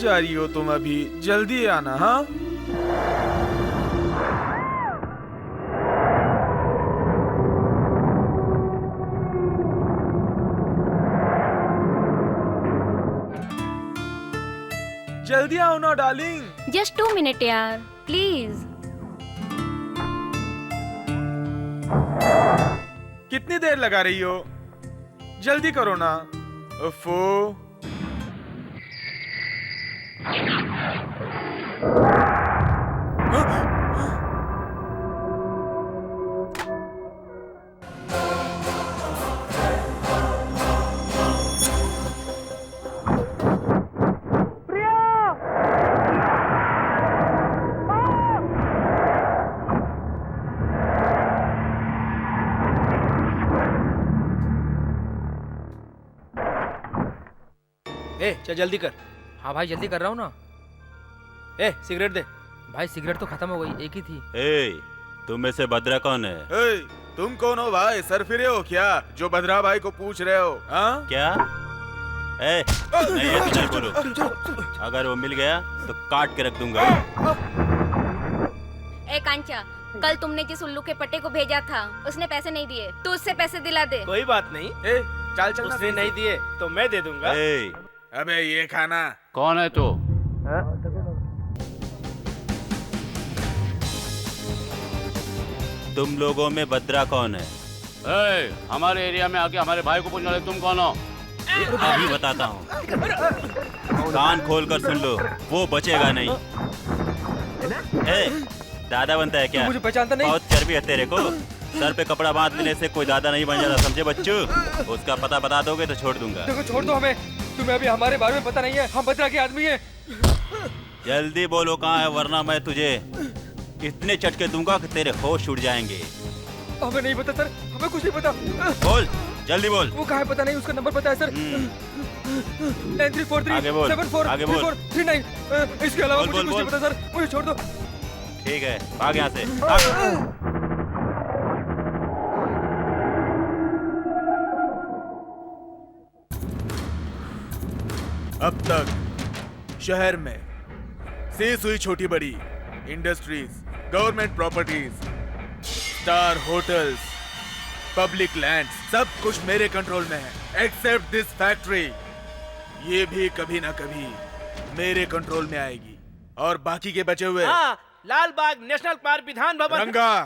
जा रही हो तुम? अभी जल्दी आना। हाँ, जल्दी आओ ना डार्लिंग। जस्ट 2 मिनट यार, प्लीज। कितनी देर लगा रही हो? जल्दी करो ना। उफ़ो। ए चल जल्दी कर। हाँ भाई जल्दी कर रहा हूँ ना। ए सिगरेट दे। भाई सिगरेट तो खत्म हो गई, एक ही थी। ए, तुम में से भद्रा कौन है? ए, तुम कौन हो भाई? सर फिरे हो क्या जो भद्रा भाई को पूछ रहे हो? हाँ? क्या? ए, नहीं ऐसे नहीं बोलो। अगर वो मिल गया तो काट के रख दूंगा। ए कांचा, कल तुमने जिस उल्लू के पट्टे को भेजा था उसने पैसे नहीं दिए, तो उससे पैसे दिला दे। कोई बात नहीं। ए, चल चल। उसने नहीं दिए तो मैं दे दूंगा। ए, अबे ये खाना। कौन है तू? तुम लोगों में भद्रा कौन है? ए, हमारे एरिया में आके हमारे भाई को पूछने वाले तुम कौन हो? अभी बताता हूँ। कान खोल कर सुन लो, वो बचेगा नहीं। ए, दादा बनता है क्या? मुझे पहचानता नहीं। बहुत चर्बी है तेरे को। सर पे कपड़ा बांध लेने से कोई दादा नहीं बन जाता, समझे बच्चू? उसका पता बता दोगे तो छोड़ दूंगा। देखो छोड़ दो हमें, तुम्हें अभी हमारे बारे में पता नहीं है, हम भद्रा के आदमी हैं। जल्दी बोलो कहाँ है, वरना मैं तुझे इतने चटके दूंगा कि तेरे होश उड़ जाएंगे। हमें नहीं पता सर, हमें कुछ नहीं पता। बोल, जल्दी बोल। वो कहाँ है पता नहीं, उसका नंबर पता है सर। 9343 आगे बोल, 74 आगे बोल। 3439। इसके अलावा बोल, मुझे बोल, कुछ नहीं बोल। पता सर, मुझे छोड़ दो। ठीक है, भाग यहाँ से, भाग। अब तक शहर में सेस हुई छोटी बड़ी industries, government properties, star hotels, public land, सब कुछ मेरे कंट्रोल में है, एक्सेप्ट दिस फैक्ट्री। ये भी कभी ना कभी मेरे कंट्रोल में आएगी। और बाकी के बचे हुए हाँ, लाल बाग नेशनल पार्क, विधान भवन। रंगा,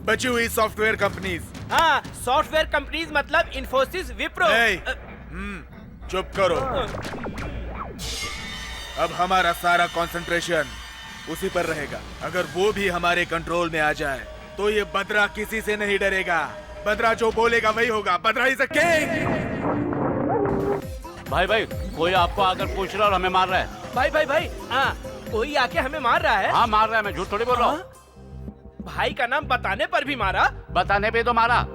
बची हुई सॉफ्टवेयर कंपनीज। हाँ, सॉफ्टवेयर कंपनीज मतलब इन्फोसिस, विप्रो। चुप करो। अब हमारा सारा कंसंट्रेशन उसी पर रहेगा। अगर वो भी हमारे कंट्रोल में आ जाए तो ये बद्रा किसी से नहीं डरेगा। बद्रा जो बोलेगा वही होगा। Bhadra is a king. भाई भाई, कोई आपको आकर पूछ रहा है और हमें मार रहा है। भाई हाँ, कोई आके हमें मार रहा है। हाँ मार रहा है, मैं झूठ थोड़ी बोल रहा हूँ। भाई का नाम बताने पर भी मारा? बताने पे तो मारा।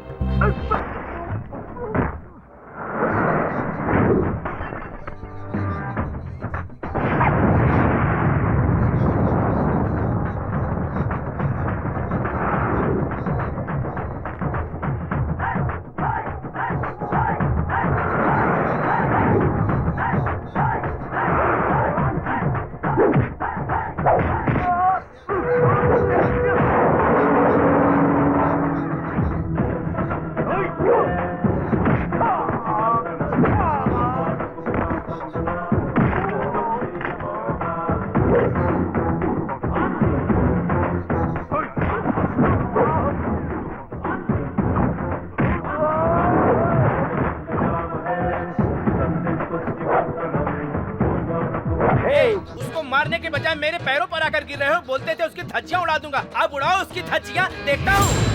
उसको मारने के बजाय मेरे पैरों पर आकर गिर रहे हो। बोलते थे उसकी धज्जियां उड़ा दूंगा, अब उड़ाओ उसकी धज्जियां, देखता हूँ।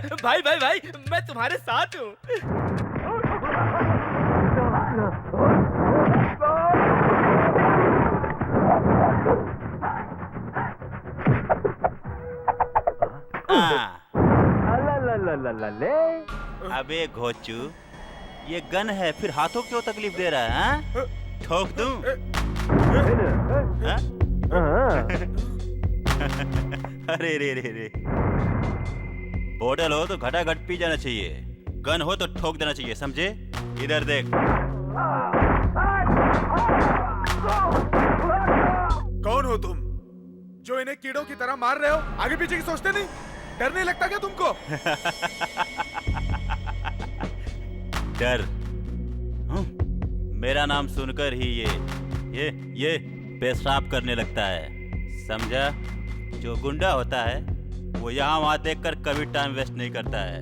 भाई भाई भाई मैं तुम्हारे साथ हूँ। अबे घोचू, ये गन है, फिर हाथों क्यों तकलीफ दे रहा है? हाँ? ठोक दूं? हाँ? अरे रे रे रे, बोतल हो तो घटाघट पी जाना चाहिए, गन हो तो ठोक देना चाहिए, समझे? इधर देख। कौन हो तुम जो इन्हें कीड़ों की तरह मार रहे हो? आगे पीछे की सोचते नहीं? डर नहीं लगता क्या तुमको? डर? मेरा नाम सुनकर ही ये पेशाब करने लगता है, समझा? जो गुंडा होता है वो यहाँ वहाँ देखकर कभी टाइम वेस्ट नहीं करता है,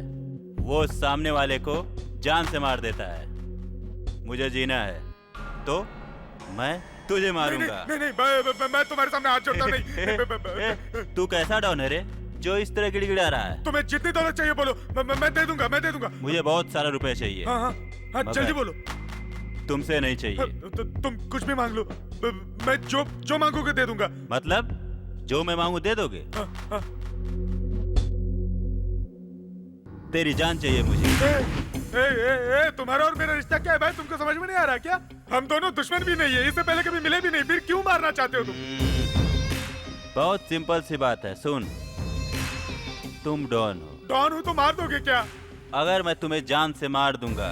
वो सामने वाले को जान से मार देता है। मुझे जीना है तो मैं तुझे मारूंगा। नहीं, मैं तुम्हारे सामने हाथ जोड़ता हूं, नहीं। तू कैसा डॉन है रे जो इस तरह गिड़गिड़ा रहा है? तुम्हें जितनी दौलत चाहिए बोलो, मैं दे दूंगा। मुझे बहुत सारा रुपए चाहिए। हाँ, जल्दी बोलो। तुमसे नहीं चाहिए। तुम कुछ भी मांग लो, मैं जो मांगोगे दे दूंगा। मतलब जो मैं मांगू दे दोगे? हाँ। तेरी जान चाहिए मुझे। ए, तुम्हारा और मेरा रिश्ता क्या है भाई? तुमको समझ में नहीं आ रहा क्या? हम दोनों दुश्मन भी नहीं है, इससे पहले कभी मिले भी नहीं, फिर क्यों मारना चाहते हो तुम? बहुत सिंपल सी बात है, सुन। तुम डॉन हो। डॉन हो तो मार दोगे क्या? अगर मैं तुम्हें जान से मार दूंगा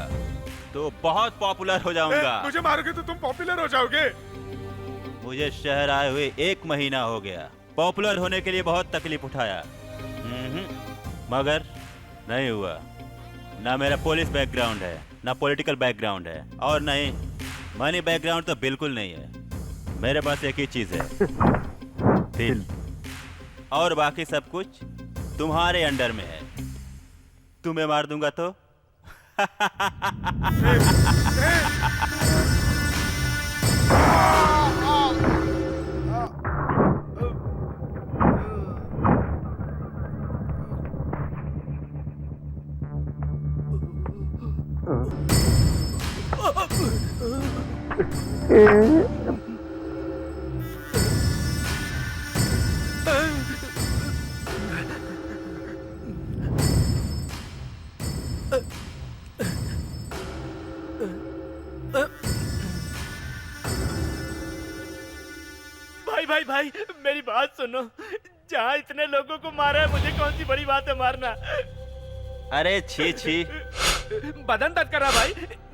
तो बहुत पॉपुलर हो जाऊंगा। मुझे मारोगे तो तुम पॉपुलर हो जाओगे। मुझे शहर आए हुए 1 महीना हो गया, पॉपुलर होने के लिए बहुत तकलीफ उठाया, मगर नहीं हुआ। ना मेरा पुलिस बैकग्राउंड है, ना पॉलिटिकल बैकग्राउंड है, और नहीं मनी बैकग्राउंड तो बिल्कुल नहीं है। मेरे पास एक ही चीज है, दिल, और बाकी सब कुछ तुम्हारे अंडर में है। तुम्हें मार दूंगा तो भाई मेरी बात सुनो, जहाँ इतने लोगों को मारा है, मुझे कौन सी बड़ी बात है मारना? अरे छी बदन दर्द कर रहा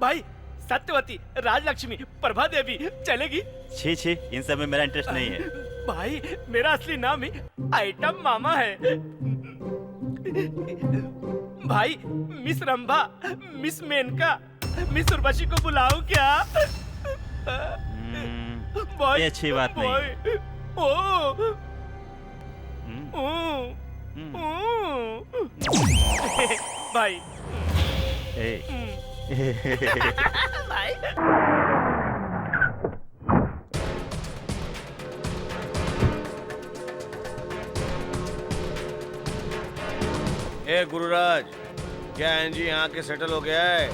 भाई। सत्यवती, राजलक्ष्मी, प्रभा देवी चलेगी? छी, इन सब में मेरा इंटरेस्ट नहीं है। भाई मेरा असली नाम ही आइटम मामा है। भाई miss Rambha, miss Menaka, miss Urvashi को बुलाऊं क्या? ये अच्छी बात नहीं। भाई भाई गुरुराज, क्या एनजी यहाँ के सेटल हो गया है?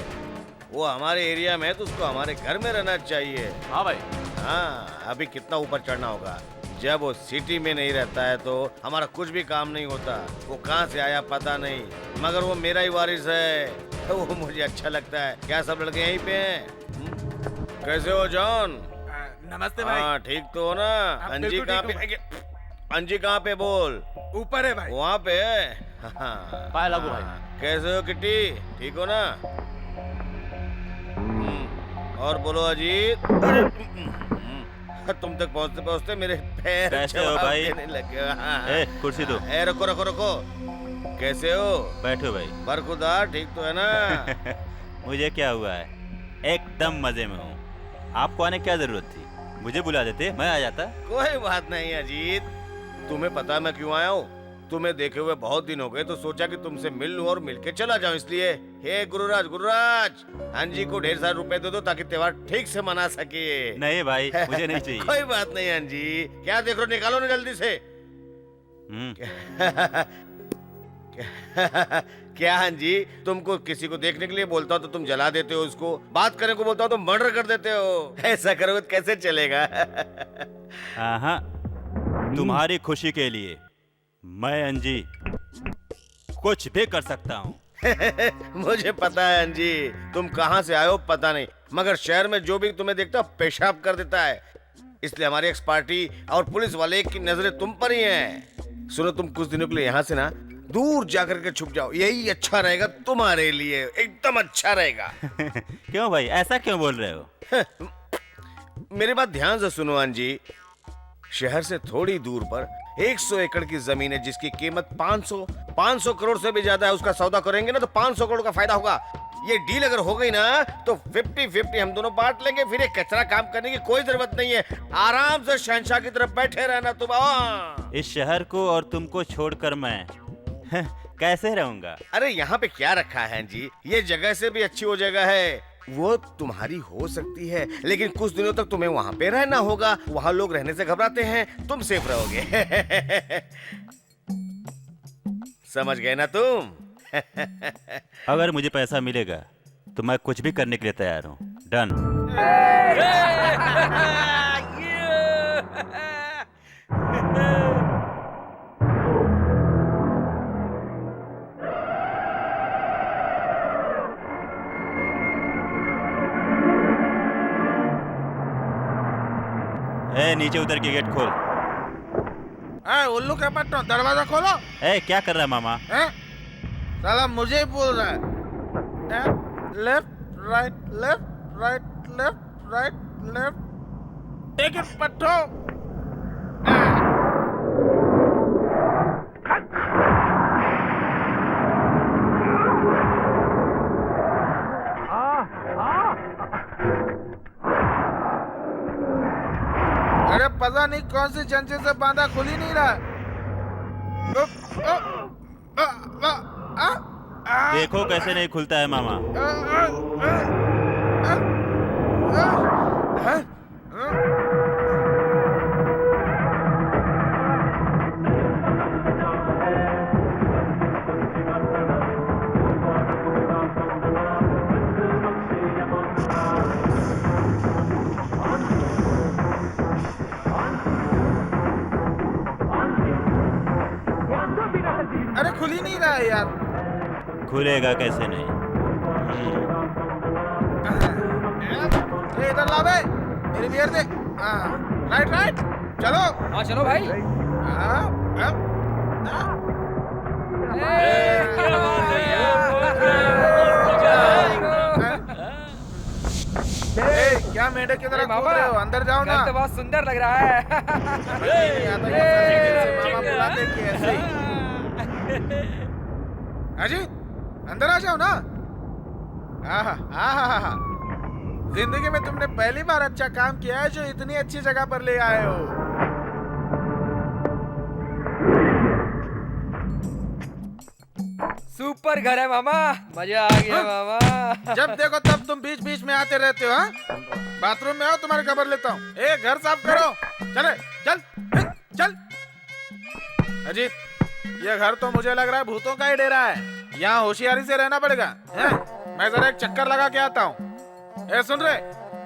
वो हमारे एरिया में है तो उसको हमारे घर में रहना चाहिए। हाँ भाई। हाँ, अभी कितना ऊपर चढ़ना होगा। जब वो सिटी में नहीं रहता है तो हमारा कुछ भी काम नहीं होता। वो कहाँ से आया पता नहीं, मगर वो मेरा ही वारिस है, तो वो मुझे अच्छा लगता है। क्या सब लड़के यहीं पे हैं? कैसे हो जॉन? नमस्ते भाई। हाँ ठीक तो हो ना? अंजी कहाँ पे? अंजी कहाँ पे बोल? ऊपर है भाई। वहाँ पे है? पाए लागू भाई। कैसे हो किट्टी, ठीक हो ना? और बोलो अजीत। तुम तक पहुँचते पहुँचते मेरे पैर कैसे हो भाई? लगे। कुर्सी दो। रुको। कैसे हो? बैठो भाई। बरखुदार, ठीक तो है ना? मुझे क्या हुआ है, एकदम मजे में हूँ। आपको आने क्या जरूरत थी? मुझे बुला देते, मैं आ जाता। कोई बात नहीं अजीत, तुम्हें पता मैं क्यों आया हूँ? तुम्हें देखे हुए बहुत दिन हो गए तो सोचा कि तुमसे मिल लूं और मिलके चला जाऊं, इसलिए। हे गुरुराज, अंजी को ढेर सारे रुपए दे दो ताकि त्योहार ठीक से मना सके। नहीं भाई, मुझे नहीं चाहिए। कोई बात नहीं अंजी, क्या देख रहे हो, निकालो ना जल्दी से। क्या हाँ जी, तुमको किसी को देखने के लिए बोलता हो तो तुम जला देते हो उसको, बात करने को बोलता हो तो मर्डर कर देते हो। ऐसा करोगे तो कैसे चलेगा? हाँ, तुम्हारी खुशी के लिए मैं अंजी कुछ भी कर सकता हूँ। मुझे पता है अंजी, तुम कहाँ से आए हो पता नहीं, मगर शहर में जो भी तुम्हें देखता है पेशाब कर देता है। इसलिए हमारी एक्स पार्टी और पुलिस वाले की नजरें तुम पर ही हैं। सुनो, तुम कुछ दिनों के लिए यहाँ से ना दूर जाकर के छुप जाओ, यही अच्छा रहेगा तुम्हारे लिए, एकदम अच्छा रहेगा। क्यों भाई, ऐसा क्यों बोल रहे हो? मेरी बात ध्यान से सुनो अंजी, शहर से थोड़ी दूर पर 100 एकड़ की जमीन है जिसकी कीमत 500 करोड़ से भी ज्यादा है। उसका सौदा करेंगे ना तो 500 करोड़ का फायदा होगा। ये डील अगर हो गई ना तो 50-50 हम दोनों बांट लेंगे। फिर ये कचरा काम करने की कोई जरूरत नहीं है, आराम से शहंशाह की तरफ बैठे रहना तुम। इस शहर को और तुमको छोड़कर मैं कैसे रहूंगा? अरे यहाँ पे क्या रखा है जी, ये जगह से भी अच्छी वो जगह है, वो तुम्हारी हो सकती है, लेकिन कुछ दिनों तक तुम्हें वहाँ पे रहना होगा। वहाँ लोग रहने से घबराते हैं, तुम सेफ रहोगे। समझ गए ना तुम? अगर मुझे पैसा मिलेगा तो मैं कुछ भी करने के लिए तैयार हूँ। डन। नीचे उतर के गेट खोल। उल्लू के पट्टो, दरवाजा खोलो। क्या कर रहा है मामा? साला मुझे ही बोल रहा है। Left right left right left right left, take it पट्टो। अरे पता नहीं कौन सी चंचे से बांधा, खुल ही नहीं रहा। देखो कैसे नहीं खुलता है मामा। अरे खुल ही नहीं रहा है यार। खुलेगा कैसे नहीं? ये इधर ला बे, मेरी बियर दे। राइट राइट, चलो। हाँ चलो भाई। क्या मेढक की तरह कूद मामा, रहे हो? अंदर जाओ ना। घर तो बहुत सुंदर लग रहा है। मामा बुलाते कि ऐसे ही। अजी अंदर आ जाओ ना। आहा, जिंदगी में तुमने पहली बार अच्छा काम किया है जो इतनी अच्छी जगह पर ले आए हो। सुपर घर है मामा, मजा आ गया मामा। जब देखो तब तुम बीच बीच में आते रहते हो। हाँ, बाथरूम में आओ, तुम्हारी खबर लेता हूँ। ए घर साफ करो, चले चल चल। अजीत, ये घर तो मुझे लग रहा है भूतों का ही डेरा है। यहाँ होशियारी से रहना पड़ेगा। मैं जरा एक चक्कर लगा के आता हूँ। ए सुन रहे,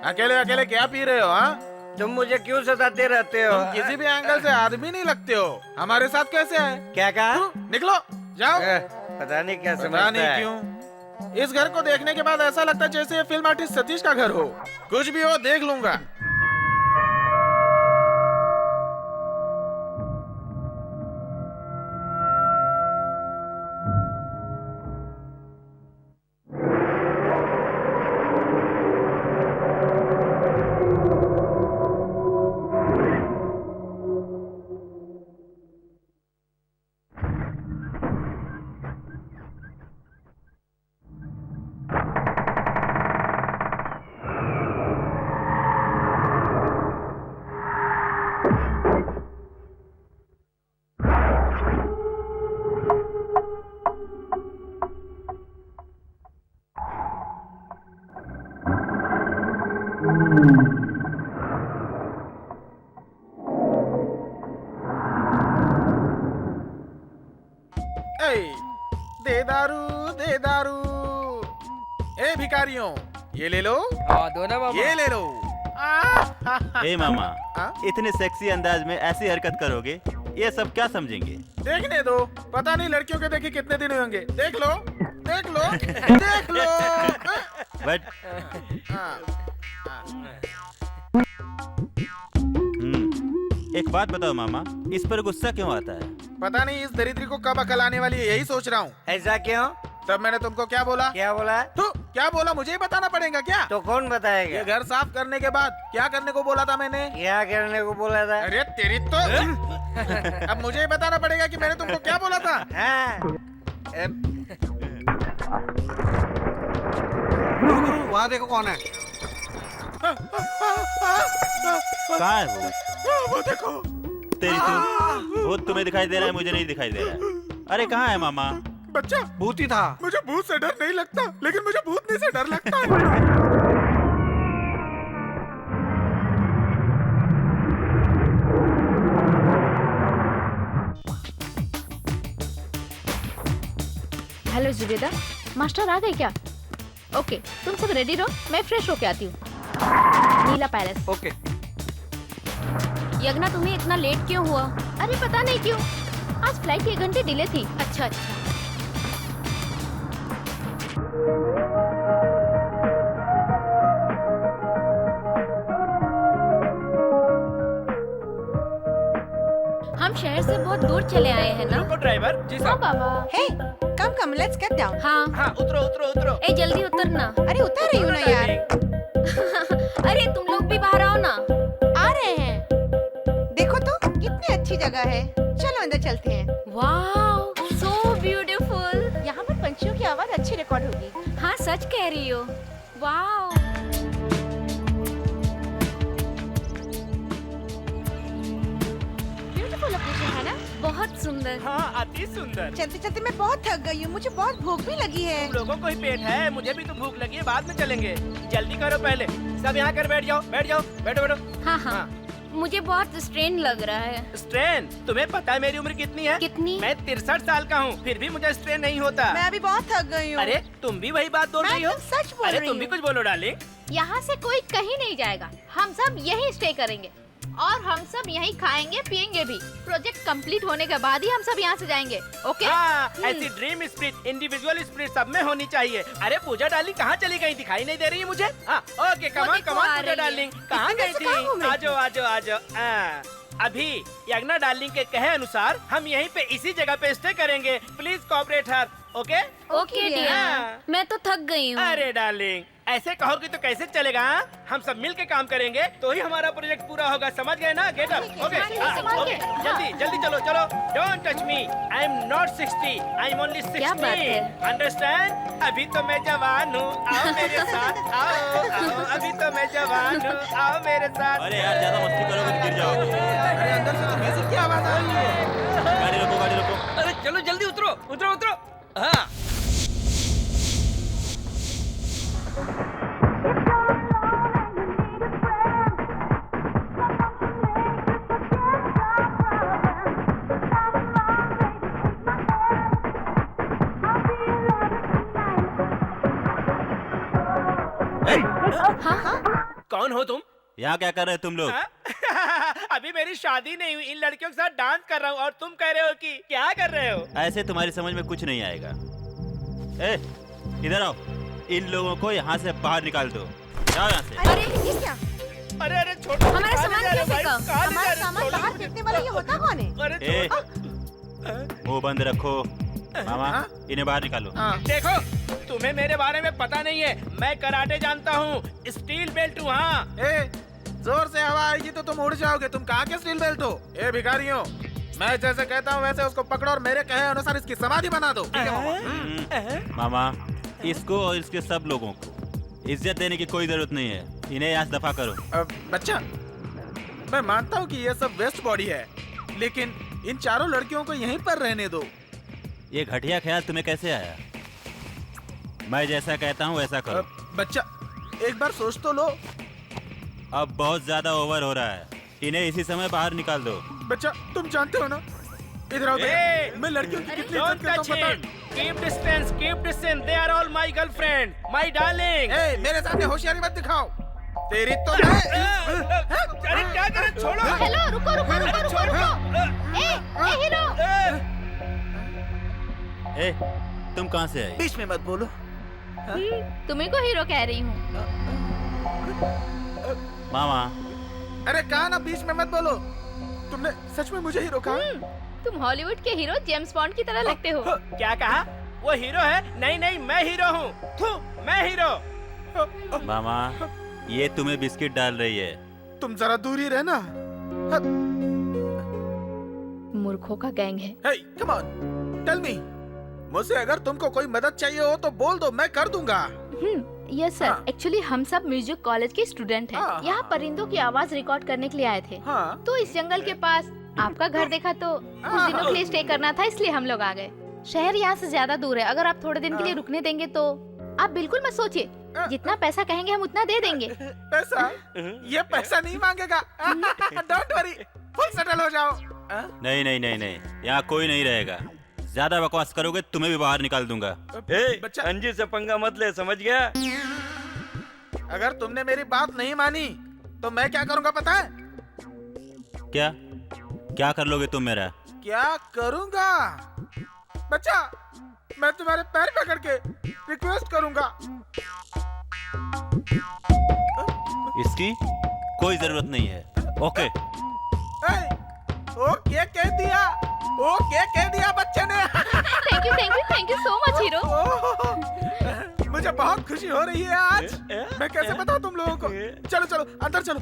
अकेले अकेले क्या पी रहे हो? हाँ, तुम मुझे क्यों सताते रहते हो? तुम किसी भी एंगल से आदमी नहीं लगते हो। हमारे साथ कैसे आए? क्या कहा? निकलो, जाओ। पता नहीं क्या पता समझता नहीं है। क्यों इस घर को देखने के बाद ऐसा लगता है जैसे ये फिल्म आर्टिस्ट सतीश का घर हो। कुछ भी हो देख लूंगा। दे दारू दे दारू। ए भिखारियों, ये ले लो, हाँ दो ना मामा। ये ले लो। ए मामा, हाँ? इतने सेक्सी अंदाज में ऐसी हरकत करोगे, ये सब क्या समझेंगे? देखने दो, पता नहीं लड़कियों के देखे कितने दिन होंगे। देख लो देख लो देख लो। बट एक बात बताओ मामा, इस पर गुस्सा क्यों आता है? पता नहीं इस दरिद्री को कब अकल आने वाली है, यही सोच रहा हूँ। ऐसा क्यों? तब मैंने तुमको क्या बोला? क्या बोला? तो क्या बोला, मुझे ही बताना पड़ेगा क्या? तो कौन बताएगा? ये घर साफ करने के बाद क्या करने को बोला था मैंने? क्या करने को बोला था? अरे तेरी तो अब मुझे ही बताना पड़ेगा कि मैंने तुमको क्या बोला था। हाँ। वहाँ देखो कौन है। कहाँ है वो? वो देखो। तेरी तो वो तुम्हें दिखाई दे रहा है, मुझे नहीं दिखाई दे रहा है। अरे कहाँ है मामा? बच्चा, भूत ही था। मुझे भूत से डर नहीं लगता, लेकिन मुझे भूतनी से डर लगता है। हेलो जुबेदा, मास्टर आ गए क्या? ओके, तुम सब रेडी रहो, मैं फ्रेश होके आती हूँ। नीला पैलेस। ओके। यज्ञा, तुम्हें इतना लेट क्यों हुआ? अरे पता नहीं क्यों, आज फ्लाइट 1 घंटे डिले थी। अच्छा अच्छा। हम शहर से बहुत दूर चले आए हैं ना? रुको ड्राइवर। जी हाँ साहब। बाबा। Hey, come, let's get down. हाँ। हाँ, उतरो उतरो उतरो। ए जल्दी उतरना। अरे उतर रही हूँ ना यार। अरे तुम लोग भी बाहर आओ ना। आ रहे हैं। देखो तो कितनी अच्छी जगह है। चलो अंदर चलते हैं। Wow, so beautiful. यहाँ पर पंछियों की आवाज अच्छी रिकॉर्ड होगी। हाँ सच कह रही हो। वाओ। ब्यूटीफुल लोकेशन है ना? बहुत सुंदर। हाँ, अति सुंदर। चलते चलते मैं बहुत थक गई हूँ, मुझे बहुत भूख भी लगी है। तुम लोगों को ही पेट है, मुझे भी तो भूख लगी है, बाद में चलेंगे। जल्दी करो, पहले सब यहाँ कर बैठ जाओ, बैठ जाओ, बैठो बैठो। हाँ हाँ, मुझे बहुत स्ट्रेन लग रहा है। स्ट्रेन? तुम्हें पता है मेरी उम्र कितनी है? कितनी? मैं 63 साल का हूँ, फिर भी मुझे स्ट्रेन नहीं होता। मैं अभी बहुत थक गई हूँ। अरे तुम भी वही बात बोल मैं रही हो? एकदम सच बोल अरे रही तुम भी हूँ। कुछ बोलो डार्लिंग। यहाँ से कोई कहीं नहीं जाएगा, हम सब यहीं स्टे करेंगे और हम सब यहीं खाएंगे पिएंगे भी। प्रोजेक्ट कंप्लीट होने के बाद ही हम सब यहाँ से जाएंगे। ओके? हाँ, ऐसी ड्रीम स्पिरिट, इंडिविजुअल स्पिरिट सब में होनी चाहिए। अरे पूजा डार्लिंग कहाँ चली गई, दिखाई नहीं दे रही है मुझे। हाँ, ओके, कमान देखो कमान आ पूजा रही है। डार्लिंग कहाँ इतने गई से कहाँ घूम थी? रही? आजो आजो आजो। अभी यज्ञा डार्लिंग के कहे अनुसार हम यहीं पे इसी जगह पे स्टे करेंगे। Please cooperate her. Okay? Okay dear, हाँ। मैं तो थक गई हूँ। अरे डार्लिंग, ऐसे कहोगी तो कैसे चलेगा? हाँ? हम सब मिल के काम करेंगे तो ही हमारा प्रोजेक्ट पूरा होगा, समझ गए ना? Get up. ओके संभाल के। जल्दी जल्दी चलो चलो। Don't touch me, I am not 60, I am only 60। क्या बात है? अंडरस्टैंड? अभी तो मैं जवान हूँ, आओ मेरे साथ, आओ आओ, अभी तो मैं जवान हूँ, आओ मेरे साथ। अरे यार, ज्यादा मस्ती करोगे तो गिर जाओगे। अरे अंदर से तो म्यूजिक की आवाज आ रही है। गाड़ी रोको, गाड़ी रोको। अरे चलो जल्दी उतरो उतरो उतरो। हाँ। कौन हो तुम? यहाँ क्या कर रहे हो तुम लोग? हाँ? अभी मेरी शादी नहीं हुई, इन लड़कियों के साथ डांस कर रहा हूँ और तुम कह रहे हो कि क्या कर रहे हो? ऐसे तुम्हारी समझ में कुछ नहीं आएगा। ए, इधर आओ, इन लोगों को यहाँ से बाहर निकाल दो। जाओ यहाँ से। अरे ये क्या? अरे अरे छोड़ो, हमारा कहाँ ले सामान जा रहे हो क्यों भाई? फेंका? कहाँ ले जा हमारा रहे हो? सामान बाहर फेंकने वाला ये होता कौन है? अरे ए, छोड़ो। मुंह बंद रखो। मामा, इन्हें बाहर निकालो। देखो, तुम्हें मेरे बारे में पता नहीं है, मैं कराटे जानता हूँ, स्टील बेल्ट हूँ। हाँ, ए, जोर से हवा आएगी तो तुम उड़ जाओगे। तुम कहाँ के स्टील बेल्ट हो? ए भिखारियों, मैं जैसे कहता हूँ वैसे उसको पकड़ो और मेरे कहे अनुसार इसकी समाधि बना दो। ठीक है मामा? मामा, इसको और इसके सब लोगों को इज्जत देने की कोई जरूरत नहीं है। इन्हें यहाँ से दफा करो। बच्चा, मैं मानता हूँ कि ये सब वेस्ट बॉडी है, लेकिन इन चारों लड़कियों को यहीं पर रहने दो। ये घटिया ख्याल तुम्हें कैसे आया? मैं जैसा कहता हूँ वैसा करो। बच्चा, एक बार सोच तो लो। अब बहुत ज्यादा ओवर हो रहा है, इन्हें इसी समय बाहर निकाल दो। बच्चा, तुम जानते हो ना, इधर आओ ए, मैं लड़कियों की कितनी Don't इज्जत करता touch हूँ him. पता Keep distance. Keep distance. They are all my girlfriend, my darling. ए मेरे सामने होशियारी मत दिखाओ तेरी तो मैं अरे क्या करें? छोड़ो. हेलो रुको रुको रुको रुको रुको ए हीरो ए, तुम कहाँ से आई? बीच में मत बोलो तुम्ही को हीरो कह रही हूँ। मामा, अरे कहा ना बीच में मत बोलो तुमने सच में मुझे हीरो कहा तुम हॉलीवुड के हीरो जेम्स बॉन्ड की तरह लगते हो। क्या कहा? वो हीरो है? नहीं नहीं, मैं हीरो हूँ। मैं हीरो। मामा, ये तुम्हें बिस्किट डाल रही है। तुम जरा दूर ही रहना मूर्खों का गैंग है। हे कम ऑन टेल मी मुझसे अगर तुमको कोई मदद चाहिए हो तो बोल दो मैं कर दूंगा यस सर, एक्चुअली हम सब म्यूजिक कॉलेज के स्टूडेंट हैं। हाँ। यहाँ परिंदों की आवाज रिकॉर्ड करने के लिए आए थे। हाँ तो इस जंगल के पास आपका घर देखा तो कुछ दिनों के लिए स्टे करना था, इसलिए हम लोग आ गए। शहर यहाँ से ज्यादा दूर है, अगर आप थोड़े दिन के लिए रुकने देंगे तो आप बिल्कुल मत सोचिए, जितना पैसा कहेंगे हम उतना दे देंगे। पैसा ये पैसा नहीं मांगेगा डोंट वरी फुल सेटल हो जाओ नहीं नहीं नहीं नहीं, यहाँ कोई नहीं रहेगा। ज्यादा बकवास करोगे तुम्हें भी बाहर निकाल दूंगा। बच्चा अंजी से पंगा मत ले, समझ गया? अगर तुमने मेरी बात नहीं मानी तो मैं क्या करूंगा पता है क्या क्या कर लोगे तुम मेरा? क्या करूंगा बच्चा मैं तुम्हारे पैर पकड़ के रिक्वेस्ट करूंगा इसकी कोई जरूरत नहीं है। ओके ओके कह दिया ओके कह दिया बच्चे ने thank you so much hero. मुझे बहुत खुशी हो रही है आज मैं कैसे बताऊं तुम लोगों को चलो चलो अंदर चल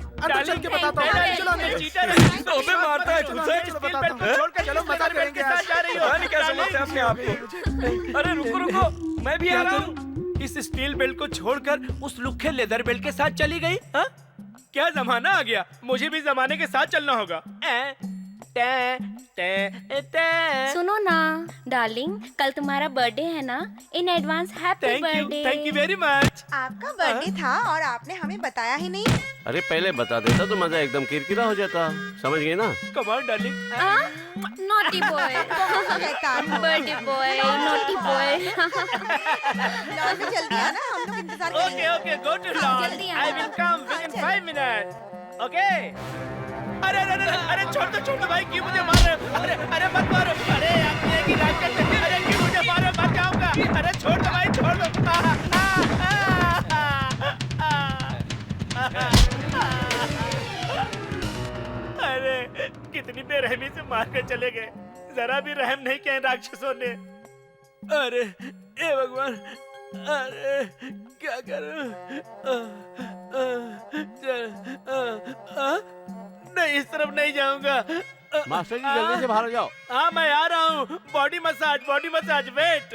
के बताता हूँ चलो अंदर अबे मारता है तुझे। चलो बताता हूँ चलो मजा करेंगे आज पता नहीं क्या समझते अपने आप को। अरे रुको रुको, मैं भी आ रहा हूँ। इस स्टील बेल्ट को छोड़कर उस लुखे लेदर बेल्ट के साथ चली गई। हाँ? क्या जमाना आ गया, मुझे भी जमाने के साथ चलना होगा। सुनो ना डार्लिंग, कल तुम्हारा बर्थडे है ना, in advance happy birthday. Thank you very much. आपका बर्थडे था और आपने हमें बताया ही नहीं। अरे पहले बता देता तो मजा एकदम किरकिरा हो जाता, समझ गए ना? Come on darling. Naughty boy, शैतान हो। Birthday boy, naughty boy. Lawn में जल्दी आना, हम लोग इंतजार करेंगे। Okay go to lawn. जल्दी आना। I will come within 5 minute. Okay. अरे अरे अरे अरे छोड़ दो भाई, क्यों मुझे मार रहे हो? अरे मत मारो। अरे आप ये की रात करते, अरे क्यों मुझे मार रहे हो? मर जाऊंगा। अरे छोड़ दो भाई, छोड़ दो। अरे कितनी बेरहमी से मार कर चले गए, जरा भी रहम नहीं किया इन राक्षसों ने। अरे ए भगवान, अरे क्या करूं? नहीं, इस तरफ नहीं जाऊंगा। मास्टर जी जल्दी से बाहर आ जाओ। हाँ मैं आ रहा हूँ। Body massage wait.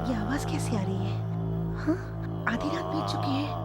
ये आवाज कैसे आ रही है? हाँ? आधी रात बीत चुकी है।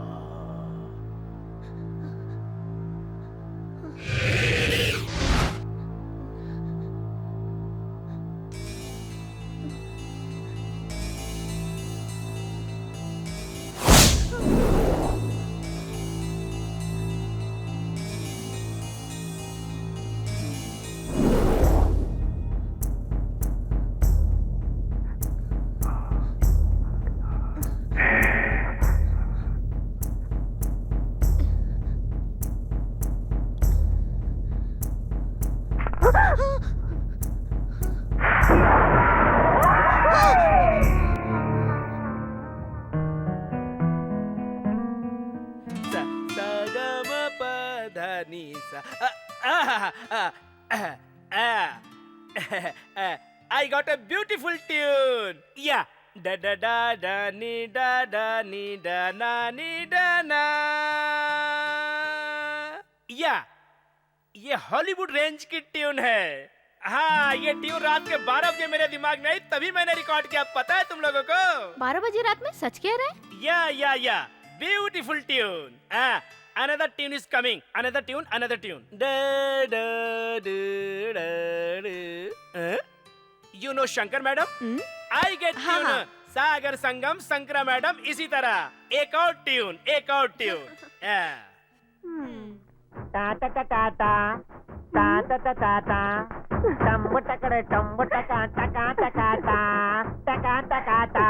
I got a beautiful tune. Yeah. Da da da da ni da na ni da na. Yeah. ये हॉलीवुड रेंज की ट्यून है। हाँ, ये ट्यून रात के 12 बजे मेरे दिमाग में आई, तभी मैंने रिकॉर्ड किया। पता है तुम लोगों को? 12 बजे रात में? सच कह रहे हैं? या beautiful tune. Another tune is coming. Another tune. Da da da da da. You know Shankar madam? I get tune. Sagar Sangam Shankara madam इसी तरह। एक और ट्यून। ता ता ता ता ता ता ता ता ता टम्बु टकरे टम्बु टका टका टका ता टका ता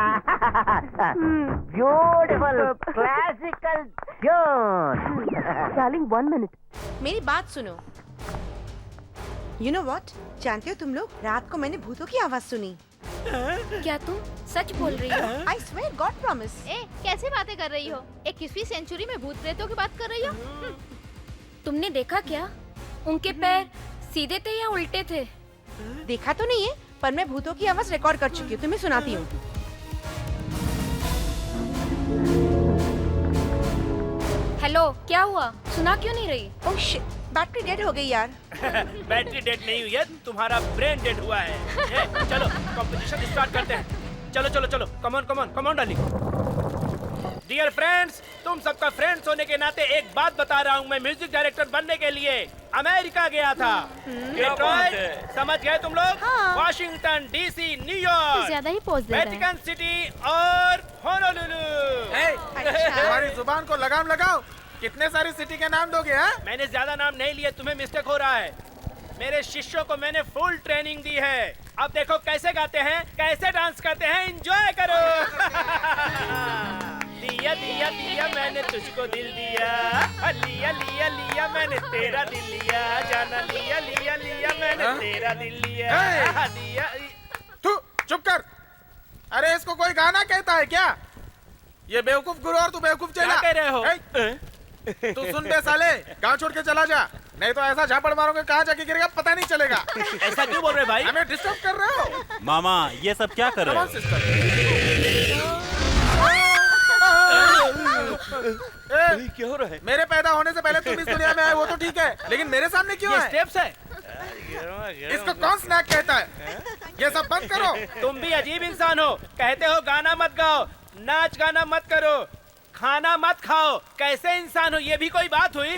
beautiful classical tune. Darling 1 minute, मेरी बात सुनो। You know what? जानते हो तुम लोग, रात को मैंने भूतों की आवाज सुनी। क्या तुम सच बोल रही हो? I swear God promise। कैसे बातें कर रही हो? 21वीं सेंचुरी में भूत प्रेतों की बात कर रही हो? तुमने देखा क्या? उनके पैर सीधे थे या उल्टे थे? देखा तो नहीं है, पर मैं भूतों की आवाज रिकॉर्ड कर चुकी हूँ, तुम्हें सुनाती हूँ। हेलो, क्या हुआ? सुना क्यों नहीं रही? ओह शिट, बैटरी डेड हो गई यार। बैटरी डेड नहीं हुई है, तुम्हारा ब्रेन डेड हुआ है। चलो कंपटीशन स्टार्ट करते हैं। चलो come on darling. Dear friends, तुम सबका फ्रेंड्स होने के नाते एक बात बता रहा हूँ। मैं म्यूजिक डायरेक्टर बनने के लिए अमेरिका गया था। डेट्रॉइट, समझ गए तुम लोग? वॉशिंगटन डीसी, न्यूयॉर्क, ज्यादा ही पोज दे रहा है। वेटिकन सिटी और होनोलुलु। हमारी जुबान को लगाम लगाओ। कितने सारी सिटी के नाम दोगे? मैंने ज्यादा नाम नहीं लिए, तुम्हें मिस्टेक हो रहा है। मेरे शिष्यों को मैंने फुल ट्रेनिंग दी है। अब देखो कैसे गाते हैं, कैसे डांस करते हैं, एंजॉय करो। लिया लिया लिया मैंने तुझको दिल दिया, लिया लिया लिया मैंने तेरा दिल लिया, जाना लिया लिया लिया मैंने तेरा दिल लिया। तू चुप कर। अरे इसको कोई गाना कहता है क्या? ये बेवकूफ गुरु और तू बेवकूफ चेला। क्या कह रहे हो? तू सुन बे साले, गाँव छोड़ के चला जा, नहीं तो ऐसा झापड़ मारोगे कहाँ जाके गिरेगा पता नहीं चलेगा। ऐसा क्यों बोल रहे भाई? हमें डिस्टर्ब कर रहे हो। मामा, ये सब क्या कर रहे हो? क्या हो रहा है? मेरे पैदा होने से पहले तुम इस दुनिया में आए वो तो ठीक है, लेकिन मेरे सामने क्यों है? स्टेप्स है। इसको कौन स्नैक कहता है? ये सब बंद करो। तुम भी अजीब इंसान हो। कहते हो गाना मत गाओ, नाच गाना मत करो, खाना मत खाओ। कैसे इंसान हो? ये भी कोई बात हुई?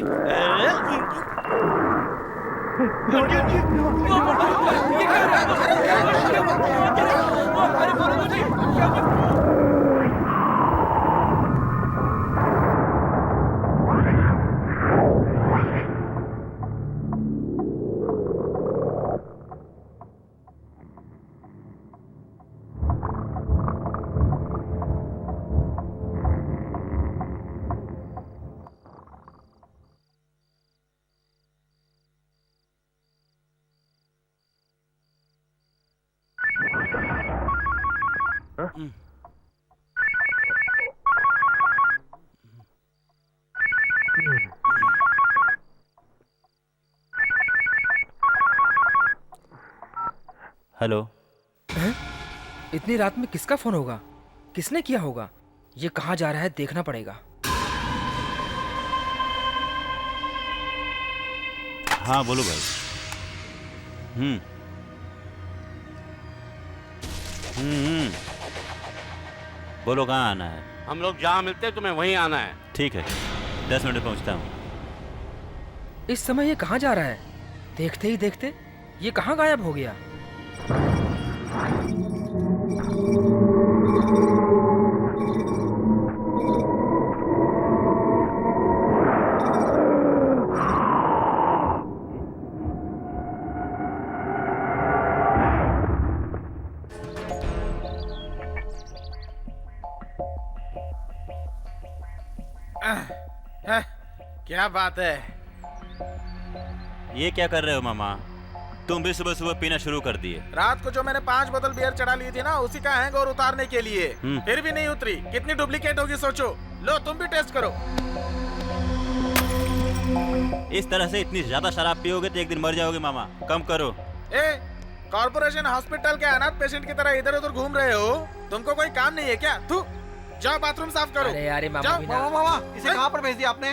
हेलो। इतनी रात में किसका फोन होगा? किसने किया होगा? ये कहाँ जा रहा है देखना पड़ेगा। हाँ बोलो भाई। बोलो कहाँ आना है? हम लोग जहाँ मिलते हैं तुम्हें वहीं आना है। ठीक है, 10 मिनट में पहुँचता हूँ। इस समय ये कहाँ जा रहा है? देखते ही देखते ये कहाँ गायब हो गया? क्या बात है? ये क्या कर रहे हो मामा? तुम भी सुबह सुबह पीना शुरू कर दिए। रात को जो मैंने 5 बोतल बियर चढ़ा ली थी ना, उसी का हैंगओवर उतारने के लिए। फिर भी नहीं उतरी। कितनी डुप्लीकेट होगी सोचो। लो तुम भी टेस्ट करो। इस तरह से इतनी ज्यादा शराब पियोगे तो एक दिन मर जाओगे मामा। कम करो। कॉर्पोरेशन हॉस्पिटल के अनाथ पेशेंट की तरह इधर उधर घूम रहे हो? तुमको कोई काम नहीं है क्या? तू जाओ बाथरूम साफ करो। अरे यार मामा जाओ। मीना। मामा इसे कहाँ पर भेज दिया आपने?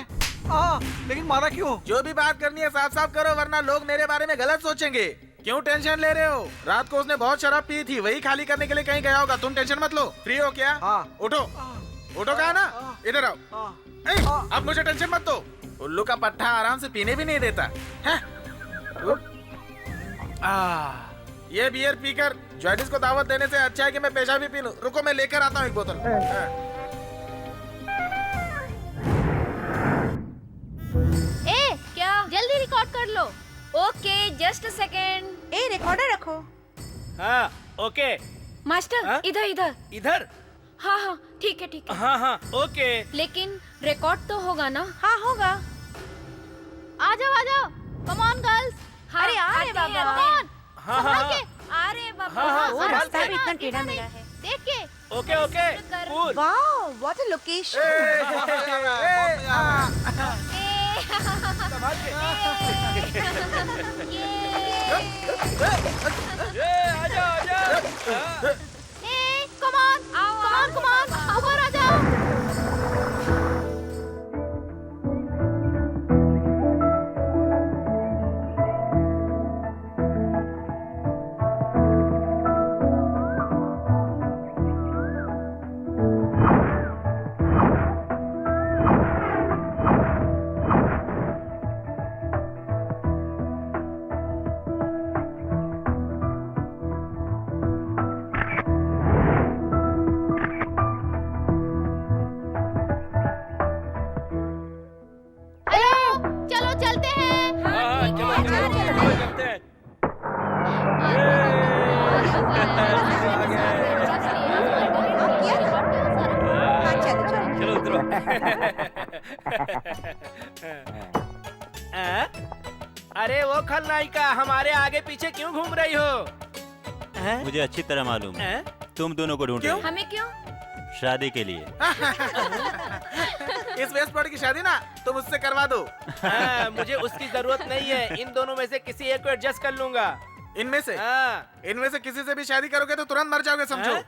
लेकिन मारा क्यों? जो भी बात करनी है साफ साफ करो, वरना लोग मेरे बारे में गलत सोचेंगे। क्यों टेंशन ले रहे हो? रात को उसने बहुत शराब पी थी, वही खाली करने के लिए कहीं गया होगा। तुम टेंशन मत लो। फ्री हो क्या? उठो उठो, कहा ना? इधर आओ। अब मुझे टेंशन मत दो। उल्लू का पट्टा आराम से पीने भी नहीं देता है। ये बियर पीकर जॉइडिस को दावत देने से अच्छा है कि मैं पेशा भी पी लूं। रुको मैं लेकर आता हूँ एक बोतल। ए क्या? जल्दी रिकॉर्ड कर लो। Okay just a second. A recorder रखो। हाँ ओके। मास्टर इधर इधर इधर। हाँ हाँ ठीक है ठीक है। हाँ हाँ ओके। लेकिन रिकॉर्ड तो होगा ना? हाँ होगा। आ जाओ कम ऑन गर्ल्स। अरे आ रहे बाबा। Come on. हाँ हाँ आ रहे बाबा। वो रास्ता भी इतना टेढ़ा मेढ़ा है। देख के। Okay okay cool. Wow what a location. आजा आजा। कम ऑन ऊपर आ जाओ। अरे वो खलनायिका हमारे आगे पीछे क्यों घूम रही हो? मुझे अच्छी तरह मालूम है तुम दोनों को ढूंढ रही हो। हमें क्यों? शादी के लिए। इस वेस्ट बॉडी की शादी ना तुम उससे करवा दो। मुझे उसकी जरूरत नहीं है। इन दोनों में से किसी एक को एडजस्ट कर लूंगा। इनमें से? इनमें से किसी से भी शादी करोगे तो तुरंत मर जाओगे, समझो।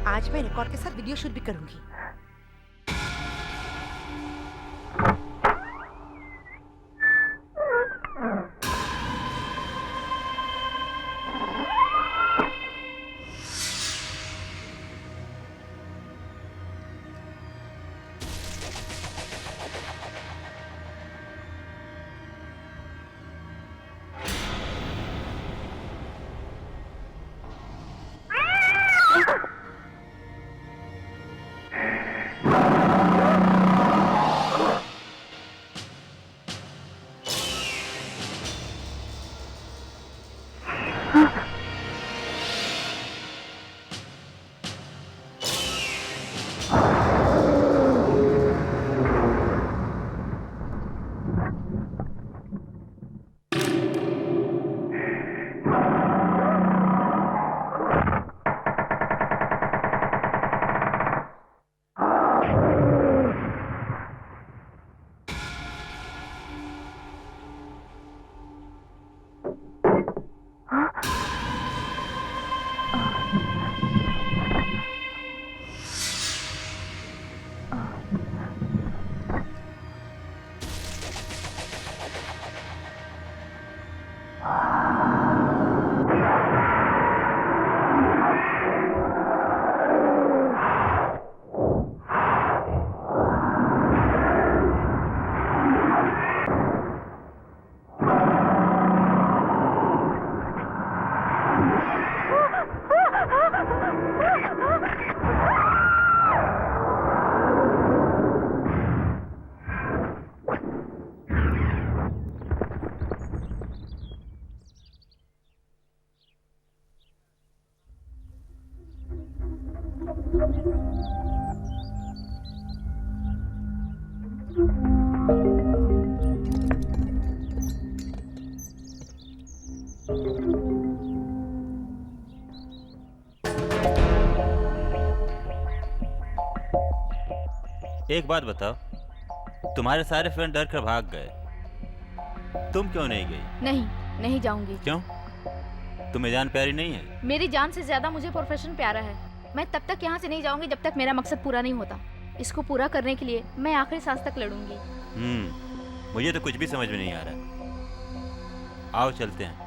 आज मैं रिकॉर्ड के साथ वीडियो शूट भी करूंगी। एक बात बताओ, तुम्हारे सारे फ्रेंड डर कर भाग गए, तुम क्यों नहीं गई? नहीं जाऊंगी। क्यों? तुम्हें जान प्यारी नहीं है? मेरी जान से ज्यादा मुझे प्रोफेशन प्यारा है। मैं तब तक यहाँ से नहीं जाऊंगी जब तक मेरा मकसद पूरा नहीं होता। इसको पूरा करने के लिए मैं आखिरी सांस तक लड़ूंगी। मुझे तो कुछ भी समझ में नहीं आ रहा। आओ चलते हैं।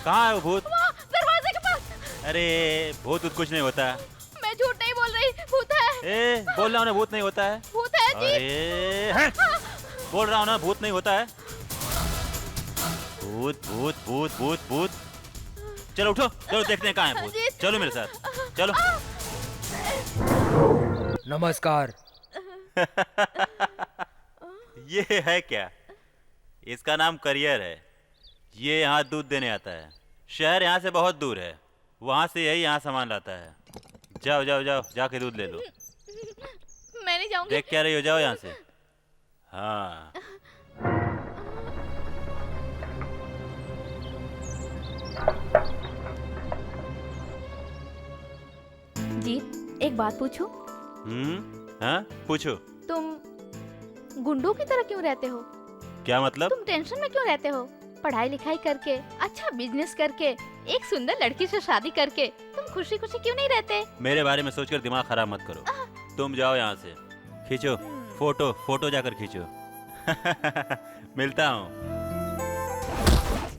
कहाँ है वो भूत? दरवाजे के पास। अरे भूत कुछ नहीं होता। मैं झूठ नहीं बोल रही, भूत है। बोल रहा हूँ ना भूत नहीं होता है। भूत है जी। बोल रहा हूँ ना भूत नहीं होता है। भूत भूत भूत भूत भूत। चलो उठो, चलो देखते हैं कहाँ है भूत। चलो मेरे साथ, चलो। नमस्कार। ये है क्या? इसका नाम करियर है। ये यहाँ दूध देने आता है। शहर यहाँ से बहुत दूर है, वहाँ से यही यहाँ सामान लाता है। जाओ जाओ जाओ, जाके दूध ले लो। मैं नहीं जाऊंगी। देख क्या रही हो, जाओ यहाँ से। हाँ। जीत, एक बात पूछूं? हाँ पूछो। तुम गुंडों की तरह क्यों रहते हो? क्या मतलब? तुम टेंशन में क्यों रहते हो? पढ़ाई लिखाई करके, अच्छा बिजनेस करके, एक सुंदर लड़की से शादी करके तुम खुशी खुशी क्यों नहीं रहते? मेरे बारे में सोचकर दिमाग खराब मत करो। तुम जाओ यहाँ से, खींचो फोटो, फोटो जाकर खींचो। मिलता हूँ।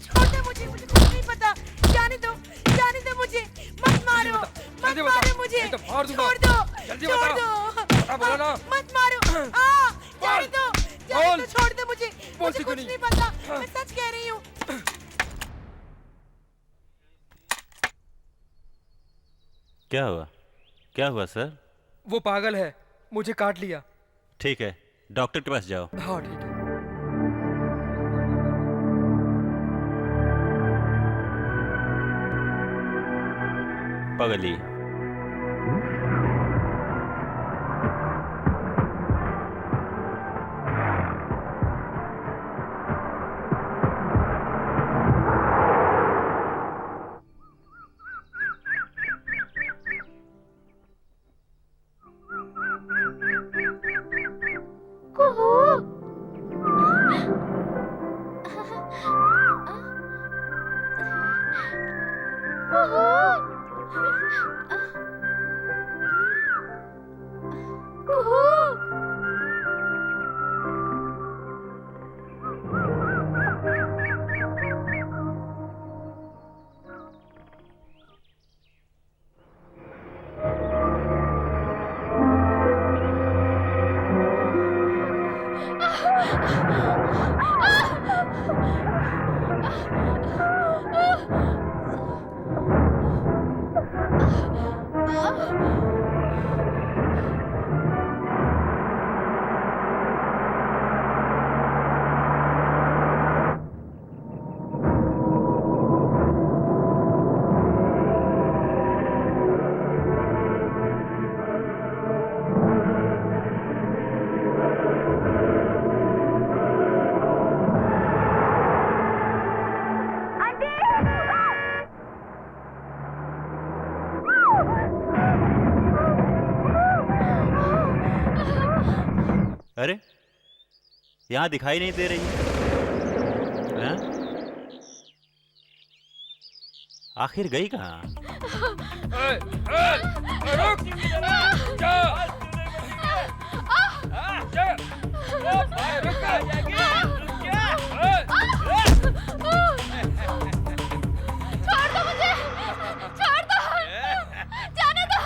छोड़ दे मुझे कुछ नहीं पता। जाने दो मुझे, मत मारो, मत मारो मुझे, छोड़ दो, मत मारो, जाने दो, छोड़ दे मुझे कुछ नहीं पता, मैं सच कह रही हूँ। क्या हुआ सर? वो पागल है, मुझे काट लिया। ठीक है, डॉक्टर के पास जाओ। हाँ ठीक है। पगली। अरे यहाँ दिखाई नहीं दे रही है? आखिर गई कहाँ? छोड़ दो मुझे, छोड़ दो, जाने दो।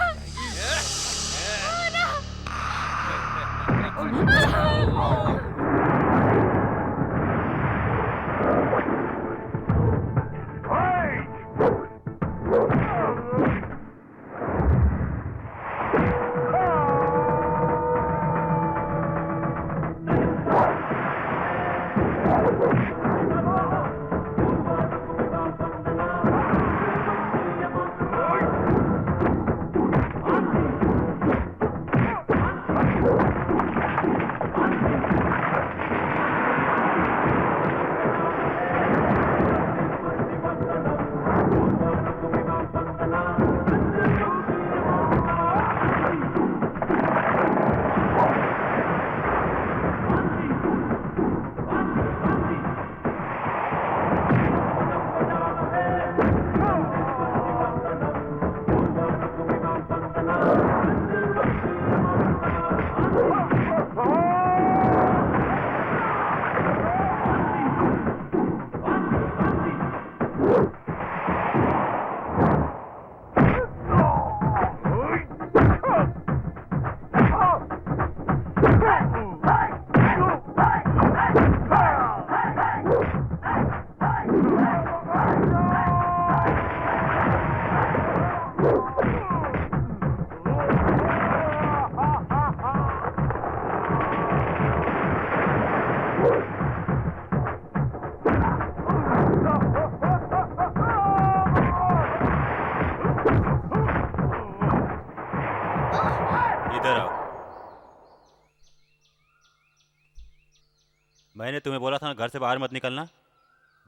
मैंने तुम्हें बोला था ना घर से बाहर मत निकलना,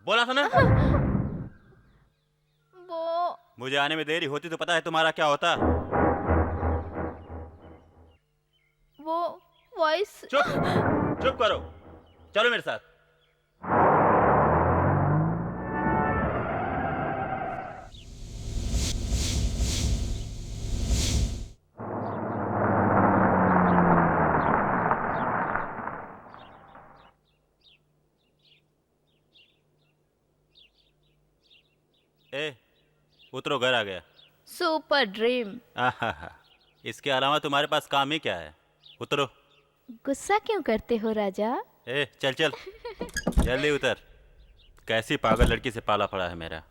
बोला था ना। वो मुझे आने में देरी होती तो पता है तुम्हारा क्या होता। वो वॉइस। चुप करो, चलो मेरे साथ। ए, उतरो, घर आ गया। Super dream. आहा, इसके अलावा तुम्हारे पास काम ही क्या है? उतरो। गुस्सा क्यों करते हो राजा? ए, चल चल जल्दी उतर। कैसी पागल लड़की से पाला पड़ा है मेरा।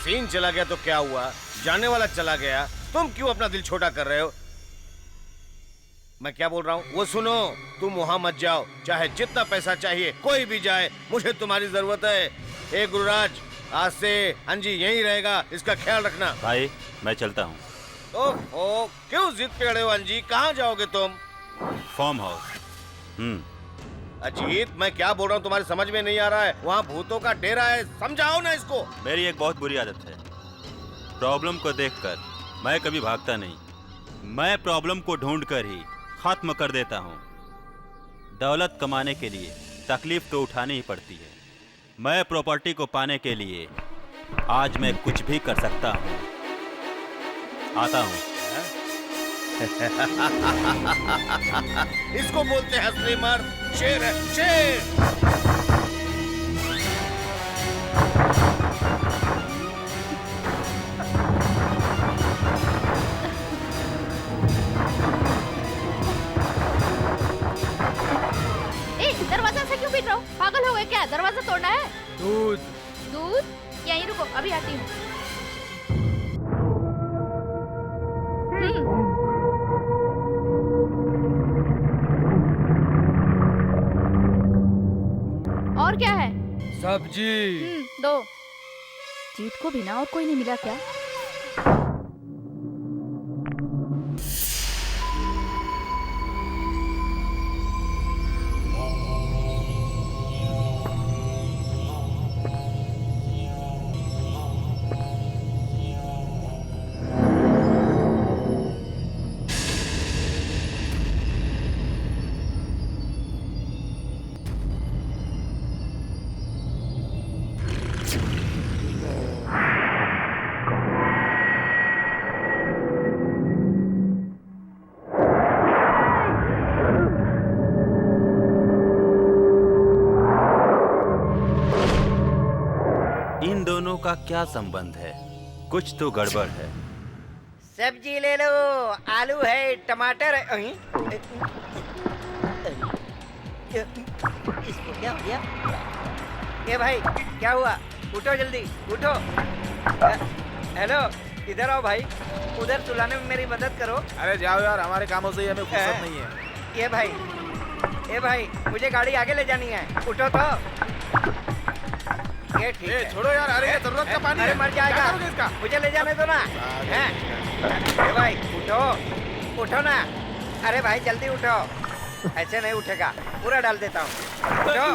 सीन चला गया तो क्या हुआ, जाने वाला चला गया, तुम क्यों अपना दिल छोटा कर रहे हो? मैं क्या बोल रहा हूँ वो सुनो। तुम वहाँ मत जाओ, चाहे जितना पैसा चाहिए कोई भी जाए, मुझे तुम्हारी जरूरत है। ए गुरुराज, आज से अंजी यहीं रहेगा, इसका ख्याल रखना। भाई मैं चलता हूँ। ओह, क्यों जिद पे अड़े हो अंजी? कहाँ जाओगे तुम? Farm house. अजीत, मैं क्या बोल रहा हूँ तुम्हारी समझ में नहीं आ रहा है। वहाँ भूतों का डेरा है, समझाओ ना इसको। मेरी एक बहुत बुरी आदत है, प्रॉब्लम को देखकर मैं कभी भागता नहीं, मैं प्रॉब्लम को ढूंढकर ही खत्म कर देता हूँ। दौलत कमाने के लिए तकलीफ तो उठानी ही पड़ती है। मैं प्रॉपर्टी को पाने के लिए आज मैं कुछ भी कर सकता हूँ। आता हूँ। इसको बोलते हैं असली मर्द, शेर है शेर। दरवाजा से क्यों पीट रहा हो? पागल हो गए क्या? दरवाजा तोड़ना है? दूध। दूध? यहीं रुको, अभी आती हूँ। और क्या है? सब्जी। दो। जीत को बिना और कोई नहीं मिला क्या? इन दोनों का क्या संबंध है? कुछ तो गड़बड़ है। सब्जी ले लो, आलू है, टमाटर है। इसको क्या हो गया? ये भाई क्या हुआ? उठो जल्दी, उठो। हेलो, इधर आओ भाई, उधर सुलाने में मेरी मदद करो। अरे जाओ यार, हमारे कामों से हमें फुर्सत नहीं है। ये भाई मुझे गाड़ी आगे ले जानी है, उठो तो। ये ठीक है। छोड़ो यार, अरे ये जरूरत का पानी अरे है। मर जाएगा, इसका? मुझे ले जाने दो ना। ये भाई उठो, उठो ना। अरे भाई जल्दी उठो, ऐसे नहीं उठेगा, पूरा डाल देता हूँ। उठो,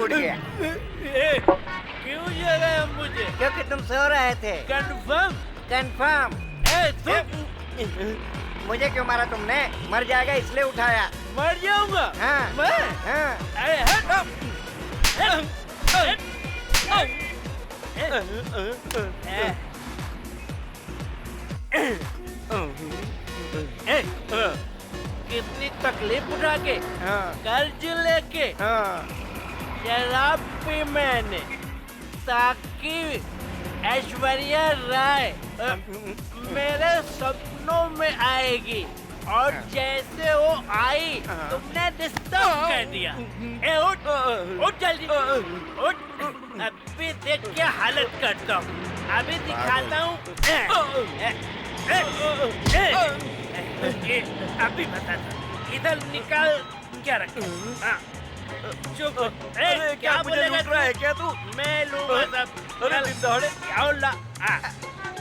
उठ गया। क्यों जगाया मुझे? क्योंकि तुम सो रहे थे। कंफर्म? कंफर्म। मुझे क्यों मारा तुमने? मर जाएगा इसलिए उठाया। मर जाऊंगा? हाँ। मैं? हाँ। कितनी तकलीफ उठा के, कर्ज लेके, शराब पी मैंने ताकि ऐश्वर्या राय मेरे सपनों में आएगी, और जैसे वो आई तुमने डिस्टर्ब कर दिया। उठ, उठ जल्दी, उठ। अभी देख क्या हालत करता हूँ, अभी दिखाता हूँ। अभी बताता, इधर निकाल क्या रखा? चुप। क्या मुझे लूट रहा है क्या तू? मैं लूंगा सब।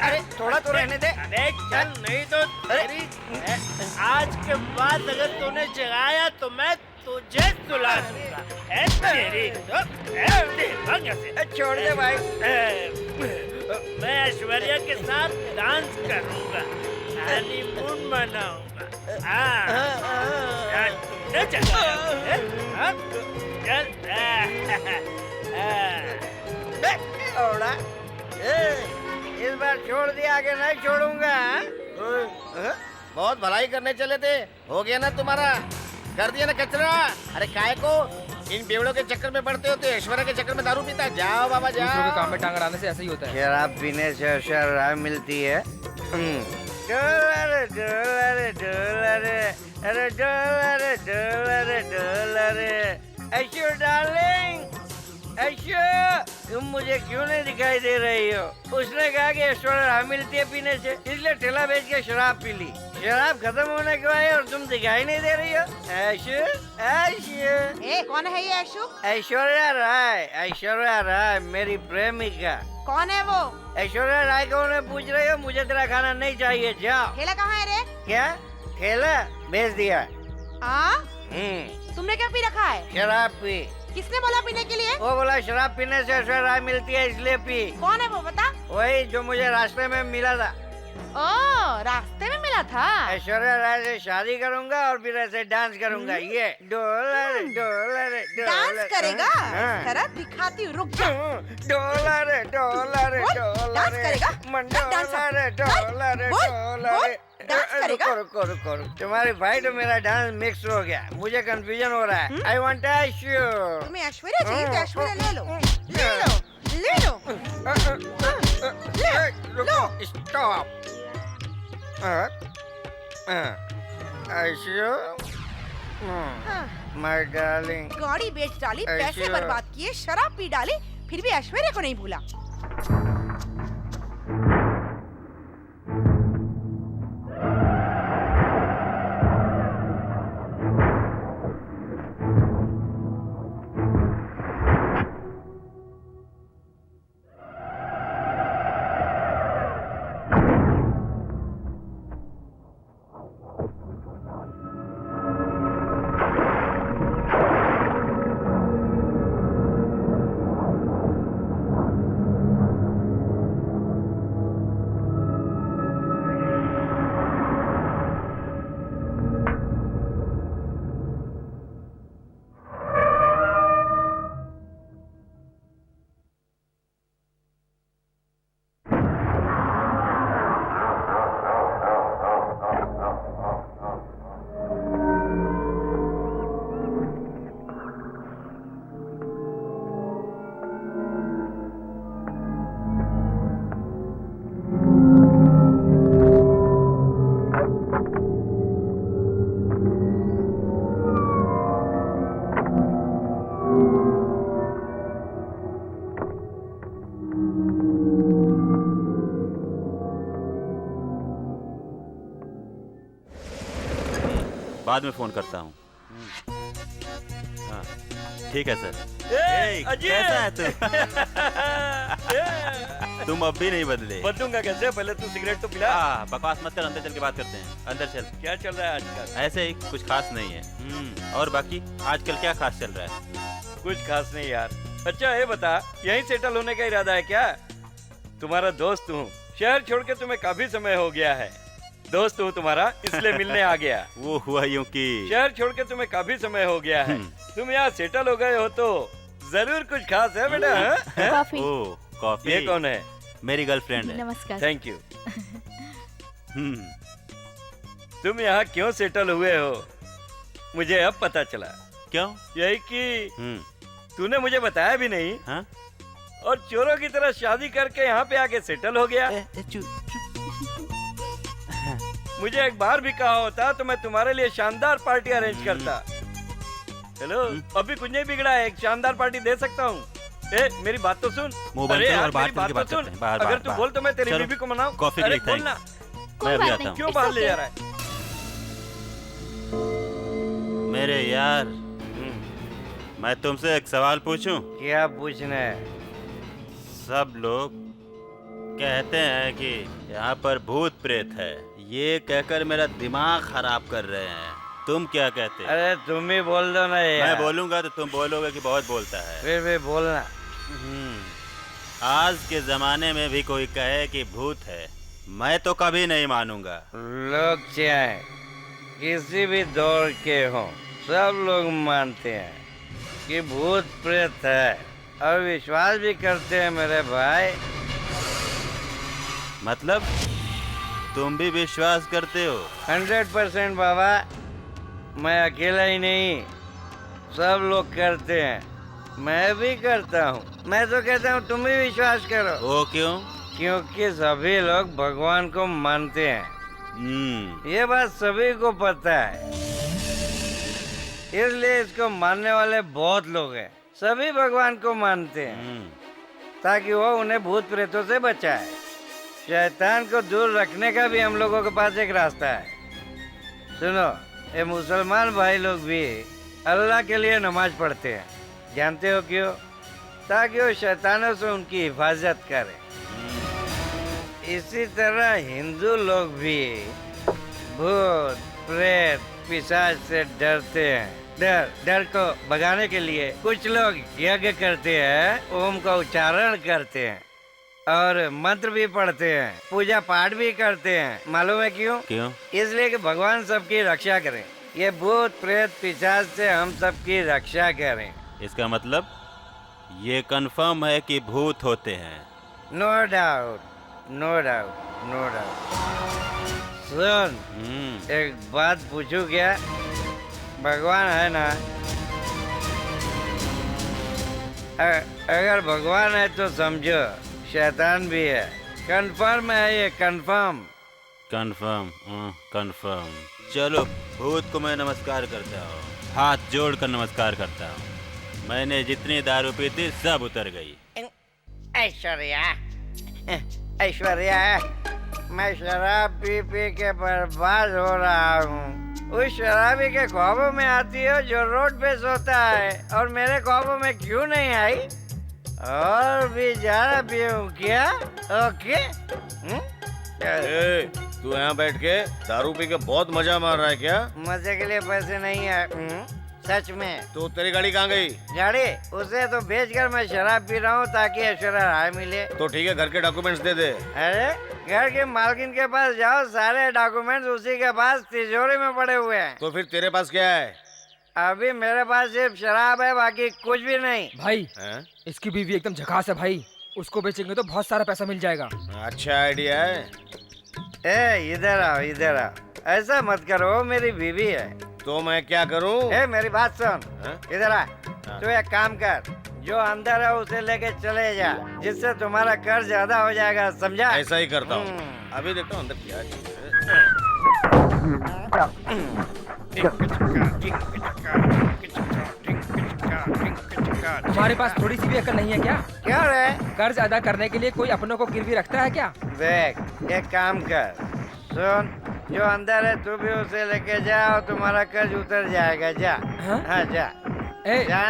अरे अरे थोड़ा तो रहने दे। अरे चल, नहीं तो तेरी आज के बाद अगर तूने जगाया तो मैं तुझे सुला दूंगा। छोड़ दे भाई। मैं ऐश्वर्या के साथ डांस करूंगा, हनीमून मनाऊंगा। तूने जगाया, चल। इस बार छोड़ दिया, आगे नहीं छोड़ूंगा। बहुत भलाई करने चले थे, हो गया ना तुम्हारा? कर दिया ना कचरा। अरे काय को इन बेवड़ों के चक्कर में पड़ते होते, ऐश्वर्या के चक्कर में दारू पीता। जाओ बाबा जाओ। दूसरों के काम में टांग अड़ाने से ऐसा ही होता है। शराब पीने से शराब मिलती है। डॉलर डॉलर डॉलर, अरे डॉलर डॉलर डॉलर। ऐशो डार्लिंग, ऐशो तुम मुझे क्यों नहीं दिखाई दे रही हो? उसने कहा कि शराब मिलती है पीने से, इसलिए ठेला बेच के शराब पी ली। शराब खत्म होने के बाद और तुम दिखाई नहीं दे रही हो। ऐशो, ऐशो। ए, कौन है ये ऐशो? ऐश्वर्या राय, ऐश्वर्या राय मेरी प्रेमिका। कौन है वो? ऐश्वर्या राय को उन्हें पूछ रही हो? मुझे तेरा खाना नहीं चाहिए, जाओ। ठेला कहाँ है रे? क्या ठेला? बेच दिया। तुमने क्या पी रखा है? शराब पी। किसने बोला पीने के लिए? वो बोला शराब पीने से ऐश्वर्या राय मिलती है इसलिए पी। कौन है वो बता? वही जो मुझे रास्ते में मिला था। ओ, रास्ते में मिला था। ऐश्वर्या राय से शादी करूंगा और फिर ऐसे डांस करूंगा। ये डॉलर डॉलर डांस करेगा? जरा दिखाती हूँ, रुक जा। डॉलर डॉलर डॉलर डांस करेगा? Dollar dollar dollar. डांस करेगा? रुको रुको रुको रुको। तुम्हारे भाई तो मेरा डांस मिक्स हो गया, मुझे कंफ्यूजन हो रहा है। I want Aishwarya. तुम्हें ऐश्वर्या चाहिए तो ऐश्वर्या ले लो, ले लो, ले लो, रुको, स्टॉप। Aishwarya, my darling. गाड़ी बेच डाली, पैसे ऐश्वर्या। बर्बाद किए, शराब पी डाली, फिर भी ऐश्वर्या को नहीं भूला। बाद में फोन करता हूँ। हाँ, ठीक है सर। कैसा है तुम अब भी नहीं बदले। बदलूंगा कैसे? पहले तू सिगरेट तो पिला। बकवास मत कर, अंदर चल के बात करते हैं। अंदर चल। क्या चल रहा है आजकल? ऐसे ही, कुछ खास नहीं है। और बाकी आजकल क्या खास चल रहा है? कुछ खास नहीं यार। अच्छा ये बता, यहीं सेटल होने का इरादा है क्या? तुम्हारा दोस्त हूँ, शहर छोड़ के तुम्हें काफी समय हो गया है। दोस्त हूँ तुम्हारा, इसलिए मिलने आ गया। वो हुआ यूं कि शहर छोड़ के तुम्हें काफी समय हो गया है, तुम यहाँ सेटल हो गए हो तो जरूर कुछ खास है बेटा। कॉफी। ओह, कॉफी। ये कौन है? मेरी गर्लफ्रेंड है। नमस्कार। Thank you. तुम यहाँ क्यों सेटल हुए हो मुझे अब पता चला। क्यों? यही कि तूने मुझे बताया भी नहीं। हाँ? और चोरों की तरह शादी करके यहाँ पे आके सेटल हो गया। मुझे एक बार भी कहा होता तो मैं तुम्हारे लिए शानदार पार्टी अरेंज करता। हेलो, अभी कुछ नहीं बिगड़ा है, एक शानदार पार्टी दे सकता हूँ। मेरी बात तो सुन। अरे यार मेरी बात तो सुन। अगर तू बोल तो मैं तेरी बीवी को मनाऊं। कॉफी अरे के लिए बोलना। मैं भी आता हूँ। क्यों बाहर ले जा रहा है? मेरे यार, मैं तुमसे एक सवाल पूछूं? क्या पूछना है? सब लोग कहते हैं कि यहाँ पर भूत प्रेत है, ये कहकर मेरा दिमाग खराब कर रहे हैं। तुम क्या कहते? अरे तुम ही बोल दो ना यार। मैं बोलूंगा तो तुम बोलोगे कि बहुत बोलता है। फिर भी बोलना। आज के जमाने में भी कोई कहे कि भूत है, मैं तो कभी नहीं मानूंगा। लोग चाहे किसी भी दौर के हों, सब लोग मानते हैं कि भूत प्रेत है और विश्वास भी करते हैं मेरे भाई। मतलब तुम भी विश्वास करते हो? 100% बाबा, मैं अकेला ही नहीं, सब लोग करते हैं, मैं भी करता हूँ। मैं तो कहता हूँ तुम भी विश्वास करो। वो क्यों? क्योंकि सभी लोग भगवान को मानते हैं। ये बात सभी को पता है, इसलिए इसको मानने वाले बहुत लोग हैं। सभी भगवान को मानते हैं ताकि वो उन्हें भूत प्रेतों से बचाए। शैतान को दूर रखने का भी हम लोगों के पास एक रास्ता है। सुनो, ये मुसलमान भाई लोग भी अल्लाह के लिए नमाज पढ़ते हैं। जानते हो क्यों? ताकि वो शैतानों से उनकी हिफाजत करे। इसी तरह हिंदू लोग भी भूत प्रेत पिशाच से डरते हैं। डर को भगाने के लिए कुछ लोग यज्ञ करते हैं, ओम का उच्चारण करते हैं और मंत्र भी पढ़ते हैं, पूजा पाठ भी करते हैं। मालूम है क्यों? क्यों? इसलिए कि भगवान सबकी रक्षा करें। ये भूत प्रेत पिशाच से हम सबकी रक्षा करें। इसका मतलब ये कंफर्म है कि भूत होते हैं? No doubt, no doubt, no doubt. सुन, एक बात पूछूं क्या? भगवान है ना? अगर भगवान है तो समझो शैतान भी है। कंफर्म है ये, कंफर्म। Confirm, confirm. चलो, भूत को मैं नमस्कार करता हूँ, हाथ जोड़कर नमस्कार करता हूँ। मैंने जितनी दारू पी थी सब उतर गई। ऐश्वर्या, ऐश्वर्या, मैं शराब पी पी के बर्बाद हो रहा हूँ। उस शराबी के ख्वाबों में आती हो जो रोड पे सोता है, और मेरे ख्वाबों में क्यों नहीं आई? और भी ज्यादा पीऊं क्या? ओके? तू यहाँ बैठ के दारू पी के बहुत मजा मार रहा है क्या? मजे के लिए पैसे नहीं है। सच में। तो तेरी गाड़ी कहाँ गई? गाड़ी उसे तो बेचकर मैं शराब पी रहा हूँ ताकि ऐश्वर्या राय मिले। तो ठीक है, घर के डॉक्यूमेंट्स दे दे। अरे घर के मालकिन के पास जाओ, सारे डॉक्यूमेंट्स उसी के पास तिजोरी में पड़े हुए हैं। तो फिर तेरे पास क्या है? अभी मेरे पास सिर्फ शराब है, बाकी कुछ भी नहीं। भाई इसकी बीवी एकदम झकास है भाई, उसको बेचेंगे तो बहुत सारा पैसा मिल जाएगा। अच्छा आइडिया है। ए इधर आओ, इधर आओ। ऐसा मत करो, मेरी बीवी है। तो मैं क्या करूं? ए मेरी बात सुन, इधर आ। तू एक काम कर, जो अंदर है उसे लेके चले जा, जिससे तुम्हारा कर्ज ज्यादा हो जाएगा, समझा? ऐसा ही करता हूँ। अभी देखता हूँ अंदर क्या चीज तुम्हारे पास थोड़ी सी भी अकल नहीं है क्या? क्या रे? कर्ज अदा करने के लिए कोई अपनों को गिरवी रखता है क्या? देख, एक काम कर, सुन, जो अंदर है तू भी उसे लेके जा और तुम्हारा कर्ज उतर जाएगा। जा। हाँ जा। जा।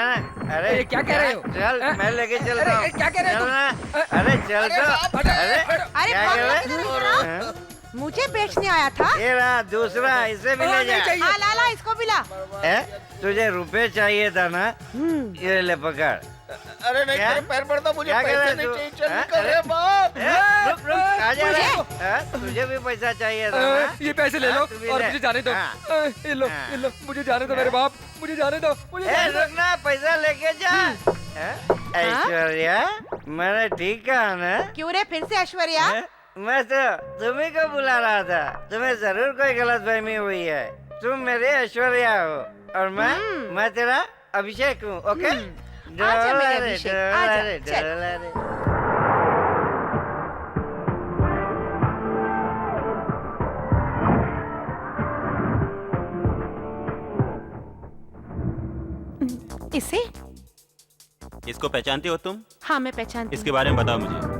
अरे क्या कह रहे हो? चल, मैं लेके चलता हूँ। क्या कह रहे हो? अरे चल तो। अरे क्या कर रहे? मुझे बेचने आया था। ये रहा दूसरा, इसे भी ले जा। ला ला, इसको भी ला। तुझे रुपए चाहिए था ना? ये ले पकड़। अरे नहीं, तेरे पैर पड़ता, मुझे पैसे नहीं चाहिए। चल निकल रे बाप। रुक रुक, आ जा रे। तुझे भी पैसा चाहिए था ना? ये पैसे ले लो और मुझे जाने दो। ये लो, मुझे जाने दो मेरे बाप, मुझे जाने दो। रुक ना, पैसा लेके जा। ऐश्वर्या, मैंने ठीक कहा ना? क्यों रे, फिर से ऐश्वर्या? मैं तो तुम्ही को बुला रहा था। तुम्हें जरूर कोई गलतफहमी हुई है। तुम मेरी ऐश्वर्या हो और मैं तेरा अभिषेक हूँ। ओके? आजा मेरे अभिषेक, आजा, चल। इसे? इसको पहचानती हो तुम? हाँ मैं पहचानती हूँ। इसके बारे में बताओ मुझे।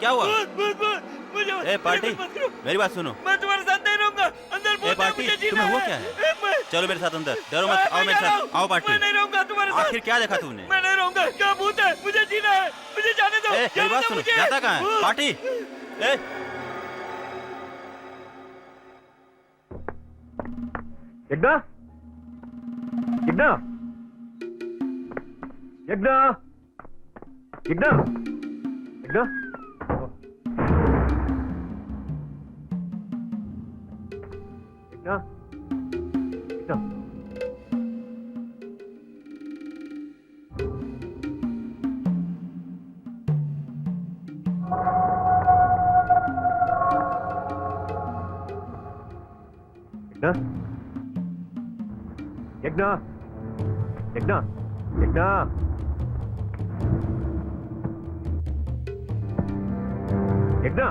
क्या हुआ? ए पार्टी, मेरी बात सुनो। मैं तुम्हारे साथ नहीं रहूंगा। अंदर ए पार्टी, तुम्हें हुआ क्या है? चलो मेरे साथ अंदर, डरो मत, आओ मेरे साथ, आओ पार्टी। मैं नहीं रहूंगा तुम्हारे साथ। आखिर क्या देखा तूने? मैं नहीं रहूंगा, क्या भूत है? मुझे जीना है, मुझे जाने दो। मेरी बात सुनो, जाता कहाँ है? पार्टी, यज्ञा, यज्ञा, यज्ञा, यज्ञा, यज्ञा, यज्ञा, यज्ञा, यज्ञा, यज्ञा, यज्ञा,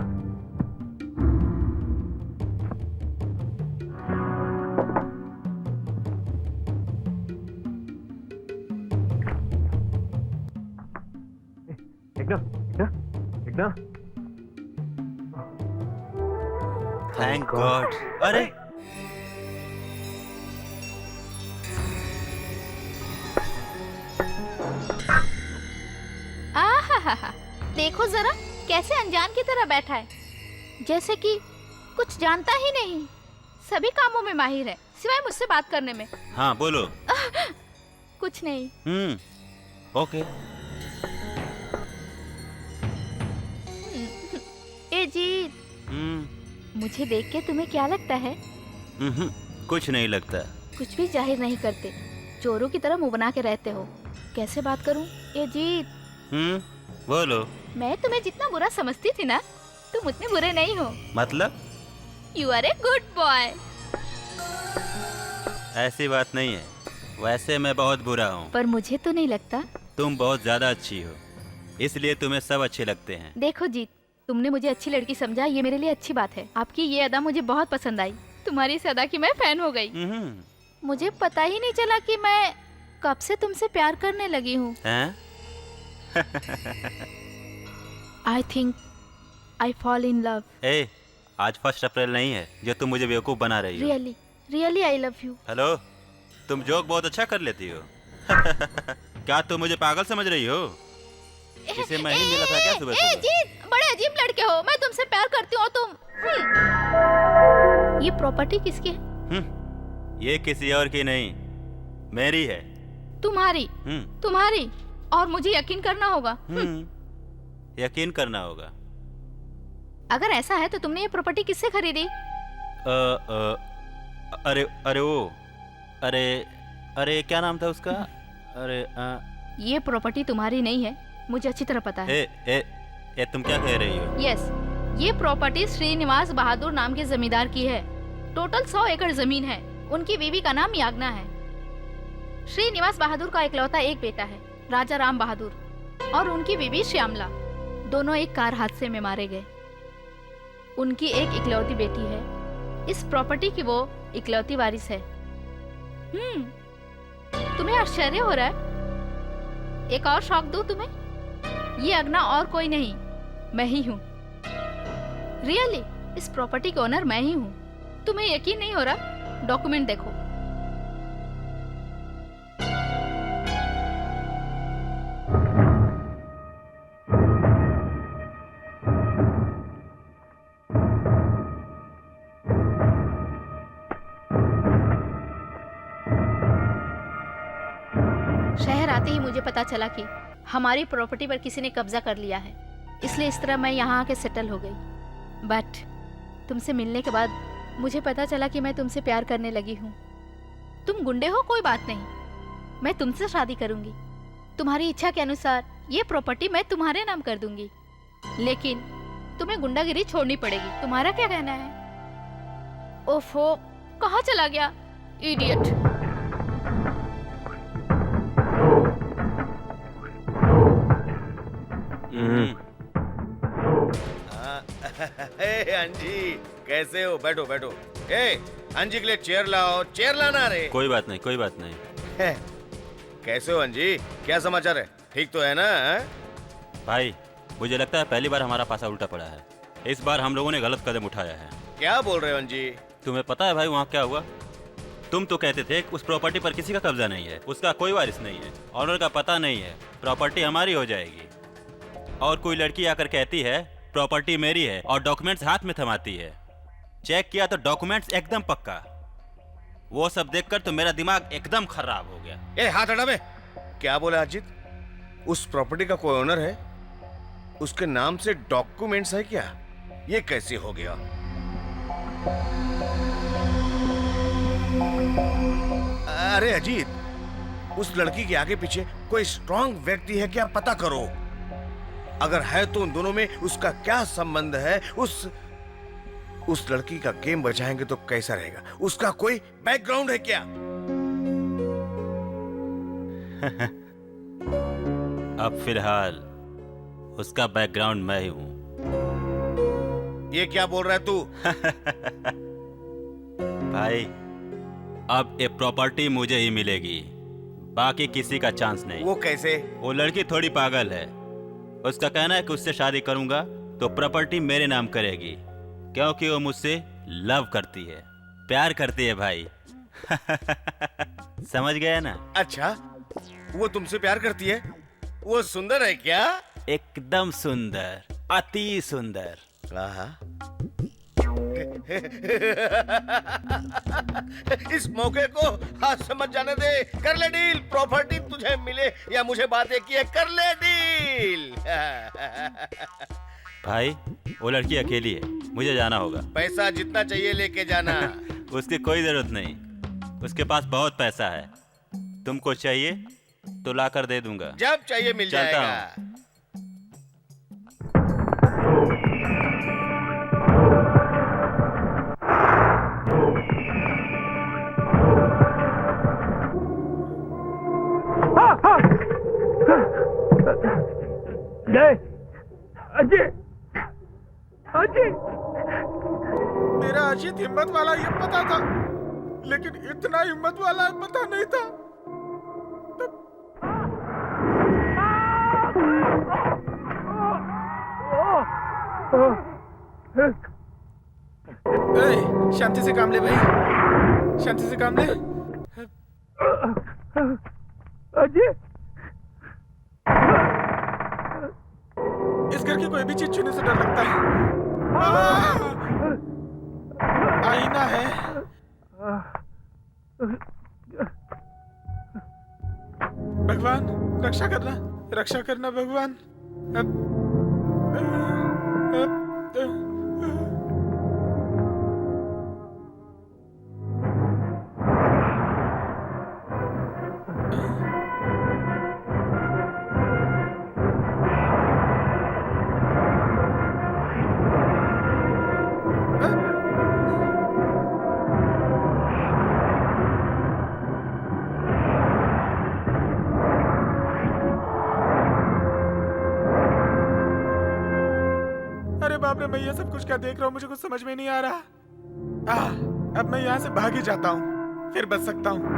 यज्ञा, यज्ञा। Thank God. अरे आहाहा, देखो जरा कैसे अनजान की तरह बैठा है, जैसे कि कुछ जानता ही नहीं। सभी कामों में माहिर है सिवाय मुझसे बात करने में। हाँ बोलो। कुछ नहीं। ओके। ए जीत, मुझे देख के तुम्हें क्या लगता है? कुछ नहीं लगता। कुछ भी जाहिर नहीं करते, चोरों की तरह मुंह बना के रहते हो। कैसे बात करूं? ए जीत, बोलो। मैं तुम्हें जितना बुरा समझती थी ना, तुम उतने बुरे नहीं हो। मतलब? You are a good boy. ऐसी बात नहीं है, वैसे मैं बहुत बुरा हूँ। पर मुझे तो नहीं लगता। तुम बहुत ज्यादा अच्छी हो, इसलिए तुम्हें सब अच्छे लगते हैं। देखो जीत, तुमने मुझे अच्छी लड़की समझा, ये मेरे लिए अच्छी बात है। आपकी ये अदा मुझे बहुत पसंद आई। तुम्हारी इस अदा की मैं फैन हो गई। मुझे पता ही नहीं चला कि मैं कब से तुमसे प्यार करने लगी हूँ। I think I fall in love. ए, आज 1 अप्रैल नहीं है जो तुम मुझे बेवकूफ बना रही हो। Really, really I love you. Hello, तुम जोक बहुत अच्छा कर लेती हो। क्या तुम मुझे पागल समझ रही हो? इसे मैं ही मिला था क्या सुबह सुबह? जीत, बड़े अजीब लड़के हो। मैं तुमसे प्यार करती हूँ, तुम। ये प्रॉपर्टी किसकी है? ये किसी और की नहीं, मेरी है। तुम्हारी? तुम्हारी? और मुझे यकीन करना होगा। यकीन करना होगा। अगर ऐसा है तो तुमने ये प्रॉपर्टी किससे खरीदी? अरे क्या नाम था उसका? ये प्रॉपर्टी तुम्हारी नहीं है, मुझे अच्छी तरह पता है। ए, तुम क्या कह रही हो? यस, ये प्रॉपर्टी श्रीनिवास बहादुर नाम के जमींदार की है। टोटल 100 एकड़ जमीन है। उनकी बीवी का नाम याग्ना है। श्रीनिवास बहादुर का इकलौता एक बेटा है, राजा राम बहादुर, और उनकी बीवी श्यामला। दोनों एक कार हादसे में मारे गए। उनकी एक इकलौती बेटी है। इस प्रॉपर्टी की वो इकलौती वारिस है। तुम्हें आश्चर्य हो रहा है? एक और शौक दूं तुम्हें? ये अग्ना और कोई नहीं, मैं ही हूँ। रियली, इस प्रॉपर्टी के ओनर मैं ही हूँ। तुम्हें यकीन नहीं हो रहा? डॉक्यूमेंट देखो। शहर आते ही मुझे पता चला कि हमारी प्रॉपर्टी पर किसी ने कब्जा कर लिया है, इसलिए इस तरह मैं यहाँ आके सेटल हो गई। बट तुमसे मिलने के बाद मुझे पता चला कि मैं तुमसे प्यार करने लगी हूँ। तुम गुंडे हो, कोई बात नहीं, मैं तुमसे शादी करूंगी। तुम्हारी इच्छा के अनुसार ये प्रॉपर्टी मैं तुम्हारे नाम कर दूंगी, लेकिन तुम्हें गुंडागिरी छोड़नी पड़ेगी। तुम्हारा क्या कहना है? ओफो, कहाँ चला गया इडियट? अंजी, कैसे हो? बैठो बैठो। ए, अंजी के लिए चेयर लाओ। चेयर लाना रे। कोई बात नहीं, कोई बात नहीं। कैसे हो अंजी? क्या समाचार है? ठीक तो है ना? भाई, मुझे लगता है पहली बार हमारा पासा उल्टा पड़ा है। इस बार हम लोगों ने गलत कदम उठाया है। क्या बोल रहे हो अंजी? तुम्हें पता है भाई वहाँ क्या हुआ? तुम तो कहते थे उस प्रॉपर्टी पर किसी का कब्जा नहीं है, उसका कोई वारिस नहीं है, ऑनर का पता नहीं है, प्रॉपर्टी हमारी हो जाएगी। और कोई लड़की आकर कहती है प्रॉपर्टी मेरी है और डॉक्यूमेंट्स हाथ में थमाती है। चेक किया तो डॉक्यूमेंट्स एकदम पक्का। वो सब देखकर तो मेरा दिमाग एकदम खराब हो गया। ए, हाथ हटा बे। क्या बोला अजीत? उस प्रॉपर्टी का कोई ओनर है, उसके नाम से डॉक्यूमेंट्स है क्या? ये कैसे हो गया? अरे अजीत, उस लड़की के आगे पीछे कोई स्ट्रांग व्यक्ति है क्या, पता करो। अगर है तो उन दोनों में उसका क्या संबंध है। उस लड़की का गेम बचाएंगे तो कैसा रहेगा। उसका कोई बैकग्राउंड है क्या? अब फिलहाल उसका बैकग्राउंड मैं ही हूं। ये क्या बोल रहा है तू? भाई, अब ये प्रॉपर्टी मुझे ही मिलेगी, बाकी किसी का चांस नहीं। वो कैसे? वो लड़की थोड़ी पागल है। उसका कहना है कि उससे शादी करूंगा तो प्रॉपर्टी मेरे नाम करेगी, क्योंकि वो मुझसे लव करती है, प्यार करती है भाई। समझ गया ना? अच्छा, वो तुमसे प्यार करती है? वो सुंदर है क्या? एकदम सुंदर, अति सुंदर। इस मौके को हाथ से मत जाने दे। कर ले डील, प्रॉपर्टी तुझे मिले या मुझे बातें किए, कर ले डील। भाई, वो लड़की अकेली है, मुझे जाना होगा। पैसा जितना चाहिए लेके जाना। उसकी कोई जरूरत नहीं, उसके पास बहुत पैसा है। तुमको चाहिए तो लाकर दे दूंगा। जब चाहिए मिल चलता जाएगा। हूं। मेरा अजीत हिम्मत वाला ये पता था, लेकिन इतना हिम्मत वाला पता नहीं था। शांति से काम ले भाई, शांति से काम ले। अजीत, इस घर की कोई भी चीज छूने से डर लगता है। आईना है। भगवान रक्षा करना, रक्षा करना भगवान। बाप रे, मैं ये सब कुछ क्या देख रहा हूँ, मुझे कुछ समझ में नहीं आ रहा। अब मैं यहाँ से भाग ही जाता हूँ, फिर बच सकता हूँ।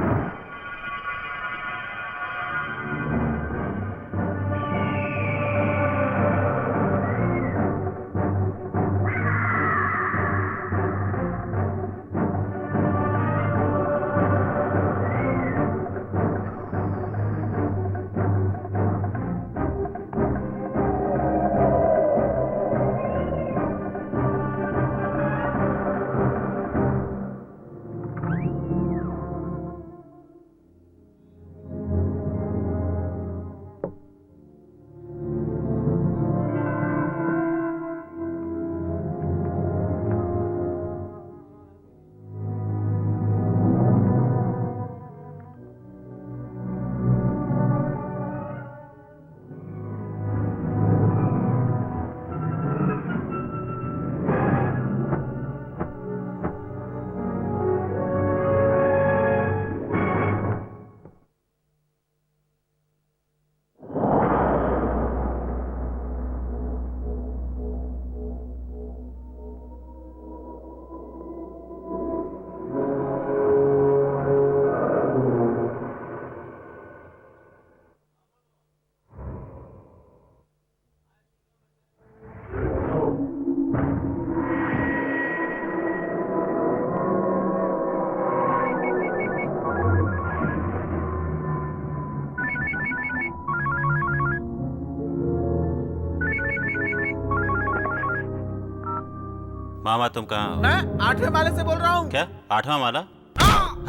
मामा, तुम कहाँ हो? मैं 8वें माले से बोल रहा हूँ। क्या 8वां माला?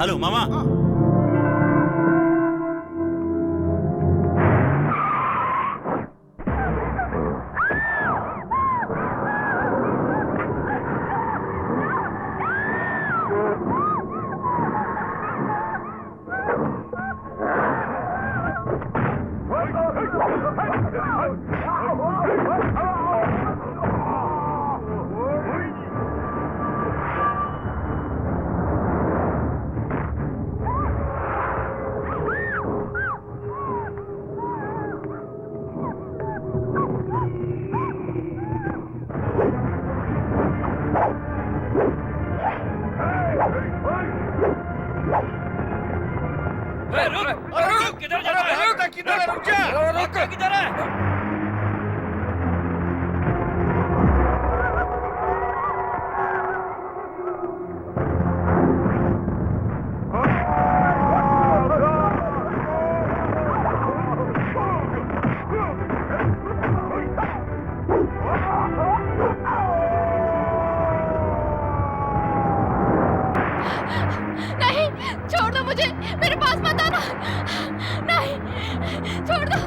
हेलो मामा। किधर जा रहा है? किधर है? रुक जा। रास्ता किधर है? नहीं, छोड़ दो मुझे, मेरे पास मत आना। नहीं, छोड़ दो।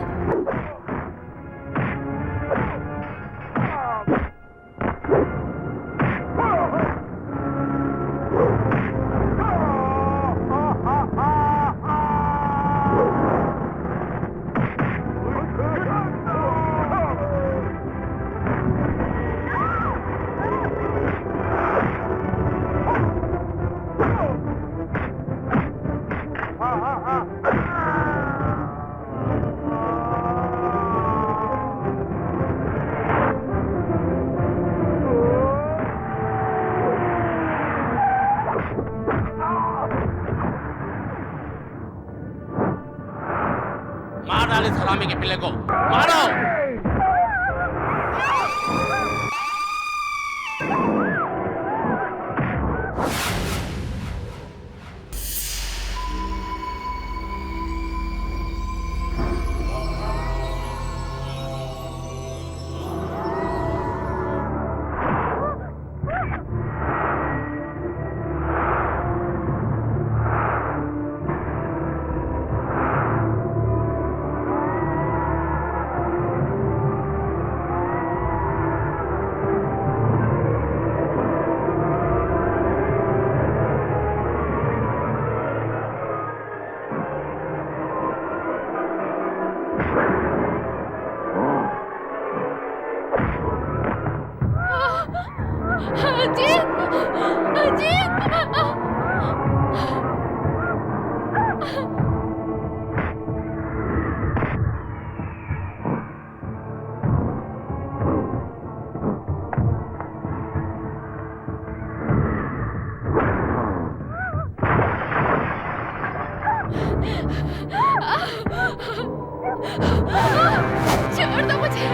मार डाले सलामी के पिल्ले को, मारो। छोड़ दो मुझे।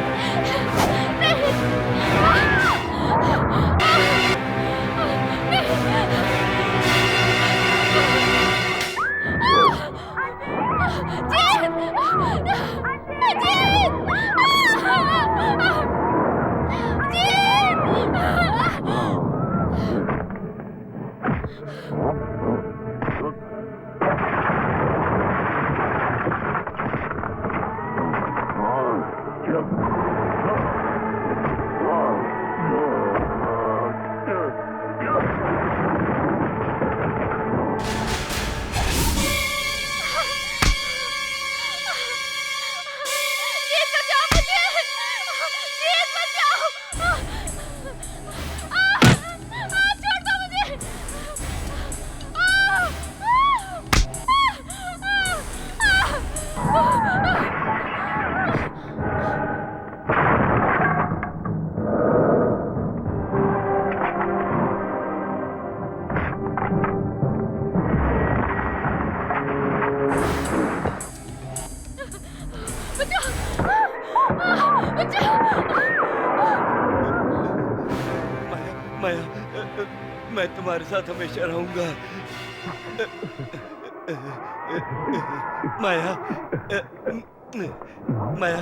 माया, मैं तुम्हारे साथ हमेशा रहूंगा। माया, माया,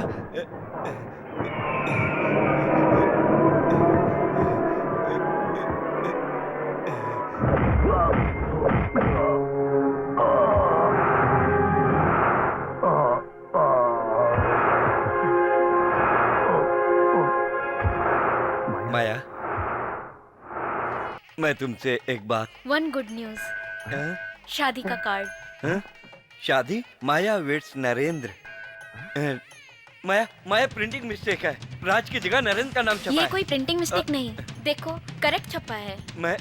माया, मैं तुमसे एक बात। वन गुड न्यूज, शादी का कार्ड। हाँ? शादी? माया वेट्स नरेंद्र। माया, माया प्रिंटिंग मिस्टेक है। राज की जगह नरेंद्र का नाम छपा ये है। कोई प्रिंटिंग मिस्टेक नहीं, देखो करेक्ट छपा है। मैं,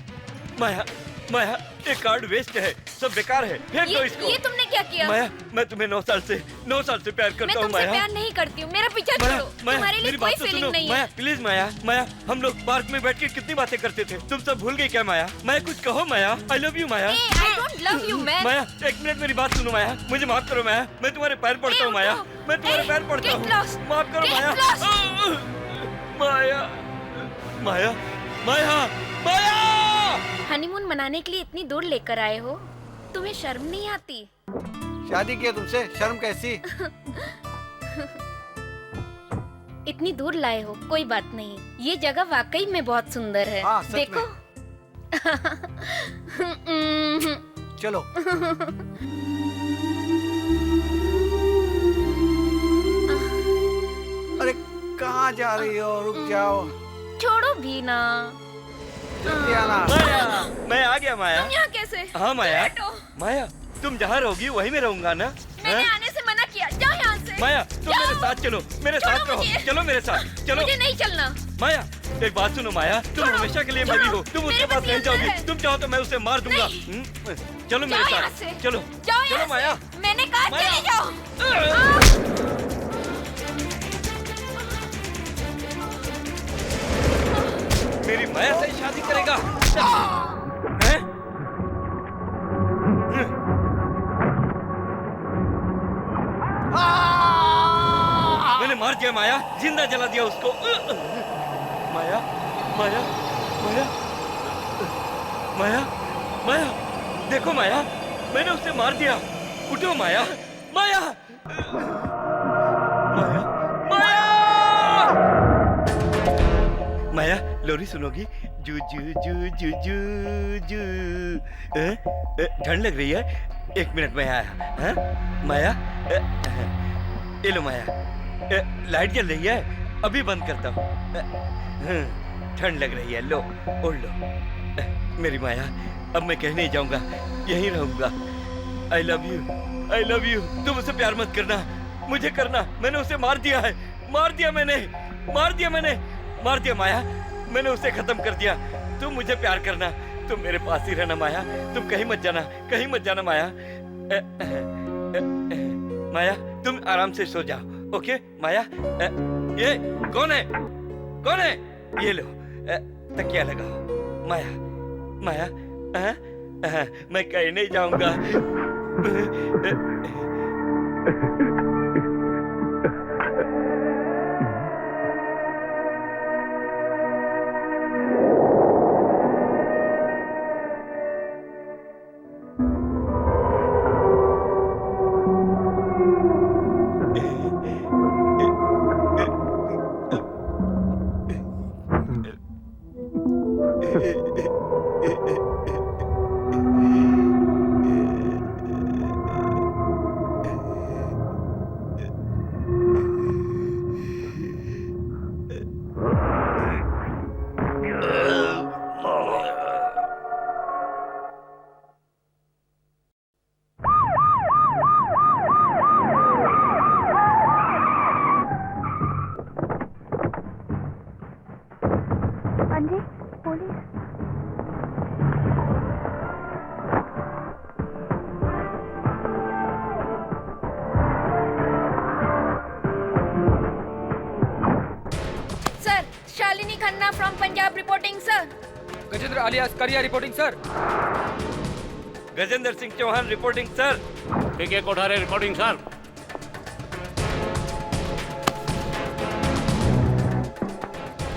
माया, माया ये कार्ड वेस्ट है, सब बेकार है, फेंक दो इसको। ये तुमने क्या किया? माया, मैं तुम्हें 9 साल से प्यार करता हूँ। माया, प्यार नहीं करती हूँ, मेरा पीछा छोड़ो। तुम्हारे लिए कोई फीलिंग नहीं है। माया प्लीज, माया हम लोग पार्क में बैठ के कितनी बातें करते थे, तुम सब भूल गई क्या? माया कुछ कहो Maya, I love you Maya. I don't love you, man. Maya 1 minute मेरी बात सुनो माया, मुझे माफ करो माया, मैं तुम्हारे पैर पड़ता हूँ माया, मैं तुम्हारे पैर पड़ता हूँ, माफ करो माया। माया माया माया माया। हनीमून मनाने के लिए इतनी दूर लेकर आए हो, तुम्हें शर्म नहीं आती? शादी किया तुमसे, शर्म कैसी? इतनी दूर लाए हो, कोई बात नहीं। ये जगह वाकई में बहुत सुंदर है। हाँ, सच देखो। चलो। अरे कहाँ जा रही हो? रुक जाओ। छोड़ो भी ना। जल्दी आना। माया, मैं आ गया माया। तुम यहाँ कैसे? हाँ माया, माया तुम जहाँ रहोगी वहीं में रहूंगा ना। मैंने आने से मना किया, जाओ यहाँ से। माया तुम मेरे साथ चलो, मेरे साथ रहो, चलो मेरे साथ चलो। मुझे नहीं चलना। माया एक बात सुनो माया, तुम हमेशा के लिए मेरी हो, तुम उसके पास नहीं जाओगी, तुम चाहो तो मैं उसे मार दूंगा। चलो मेरे साथ, चलो चलो माया। मैंने कहा चले जाओ। मेरी माया से शादी करेगा? हैं? मैंने मार दिया माया, जिंदा जला दिया उसको। माया माया माया माया माया, देखो माया, मैंने उसे मार दिया। उठो माया, माया माया माया माया, लोरी सुनोगी? जू जू जू जू जू जू। ठंड लग रही है, 1 मिनट में आया। हाँ? माया ये लो माया, लाइट जल रही है, अभी बंद करता हूँ। ठंड लग रही है, लो ओढ़ लो। मेरी माया, अब मैं कहीं नहीं जाऊंगा, यहीं रहूंगा। आई लव यू। तुम उसे प्यार मत करना, मुझे करना। मैंने उसे मार दिया है, मार दिया माया, मैंने उसे खत्म कर दिया। तुम मुझे प्यार करना, तुम मेरे पास ही रहना माया, तुम कहीं मत जाना माया। माया तुम आराम से सो जाओ, ओके माया? ये कौन है? ये लो तकिया लगाओ माया। मैं कहीं नहीं जाऊंगा। Gajendra alias Kariya reporting sir. Gajendra Singh Chauhan reporting sir. PK Kothare reporting sir.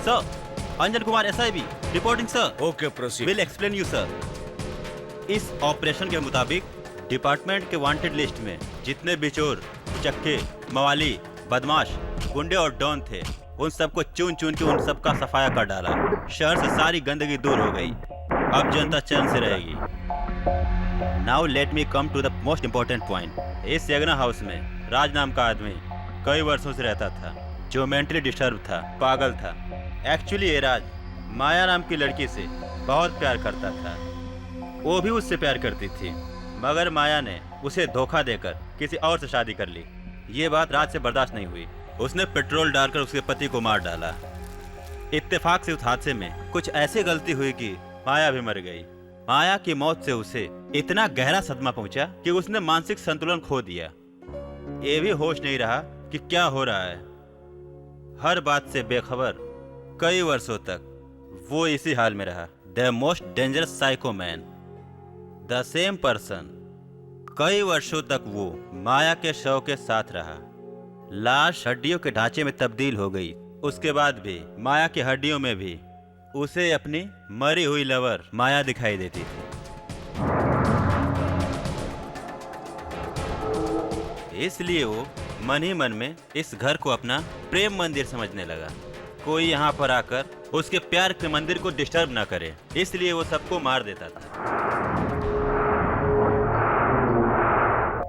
Sir, Anjan Kumar SIB reporting sir. Okay proceed. Will explain you sir. इस ऑपरेशन के मुताबिक डिपार्टमेंट के वांटेड लिस्ट में जितने बिचौर, चक्के, मवाली, बदमाश, गुंडे और डॉन थे, उन सबको चुन चुन के उन सबका सफाया कर डाला। शहर से सारी गंदगी दूर हो गई, अब जनता चैन से रहेगी। Now let me come to the most important point. इस यगना हाउस में राज नाम का आदमी कई वर्षों से रहता था, जो मेंटली डिस्टर्ब था, पागल था। एक्चुअली ये राज माया नाम की लड़की से बहुत प्यार करता था, वो भी उससे प्यार करती थी, मगर माया ने उसे धोखा देकर किसी और से शादी कर ली। ये बात राज से बर्दाश्त नहीं हुई, उसने पेट्रोल डालकर उसके पति को मार डाला। इत्तेफाक से उस हादसे में कुछ ऐसी गलती हुई कि माया भी मर गई माया की मौत से उसे इतना गहरा सदमा पहुंचा कि उसने मानसिक संतुलन खो दिया। ये भी होश नहीं रहा कि क्या हो रहा है। हर बात से बेखबर कई वर्षों तक वो इसी हाल में रहा। The most dangerous psycho man, the same person. कई वर्षों तक वो माया के शव के साथ रहा। लाश हड्डियों के ढांचे में तब्दील हो गई। उसके बाद भी माया की हड्डियों में भी उसे अपनी मरी हुई लवर माया दिखाई देती थी। इसलिए वो मन ही मन में इस घर को अपना प्रेम मंदिर समझने लगा। कोई यहाँ पर आकर उसके प्यार के मंदिर को डिस्टर्ब ना करे, इसलिए वो सबको मार देता था।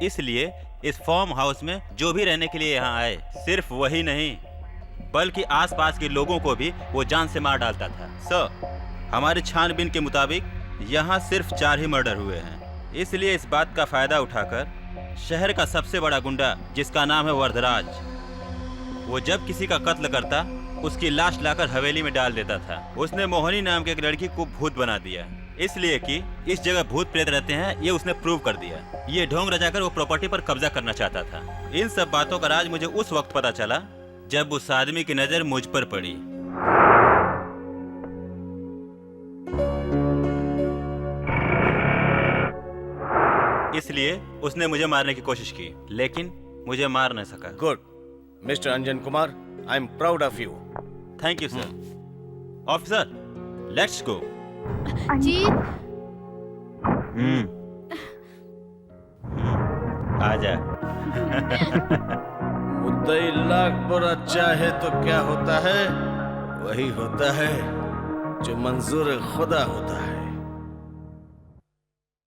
इसलिए इस फार्म हाउस में जो भी रहने के लिए यहाँ आए, सिर्फ वही नहीं बल्कि आसपास के लोगों को भी वो जान से मार डालता था। सर, हमारी छानबीन के मुताबिक यहाँ सिर्फ 4 ही मर्डर हुए हैं। इसलिए इस बात का फायदा उठाकर शहर का सबसे बड़ा गुंडा, जिसका नाम है वरदराज, वो जब किसी का कत्ल करता उसकी लाश लाकर हवेली में डाल देता था। उसने मोहनी नाम की एक लड़की को भूत बना दिया, इसलिए कि इस जगह भूत प्रेत रहते हैं, ये उसने प्रूव कर दिया। ये ढोंग रचाकर वो प्रॉपर्टी पर कब्जा करना चाहता था। इन सब बातों का राज मुझे उस वक्त पता चला जब उस आदमी की नजर मुझ पर पड़ी। इसलिए उसने मुझे मारने की कोशिश की, लेकिन मुझे मार न सका। Good mister Anjan Kumar, I am proud of you. Thank you sir. Officer, let's go. Jeet, आजा। मुद्दई लाख बुरा चाहे तो क्या होता है, वही होता है जो मंजूर खुदा होता है।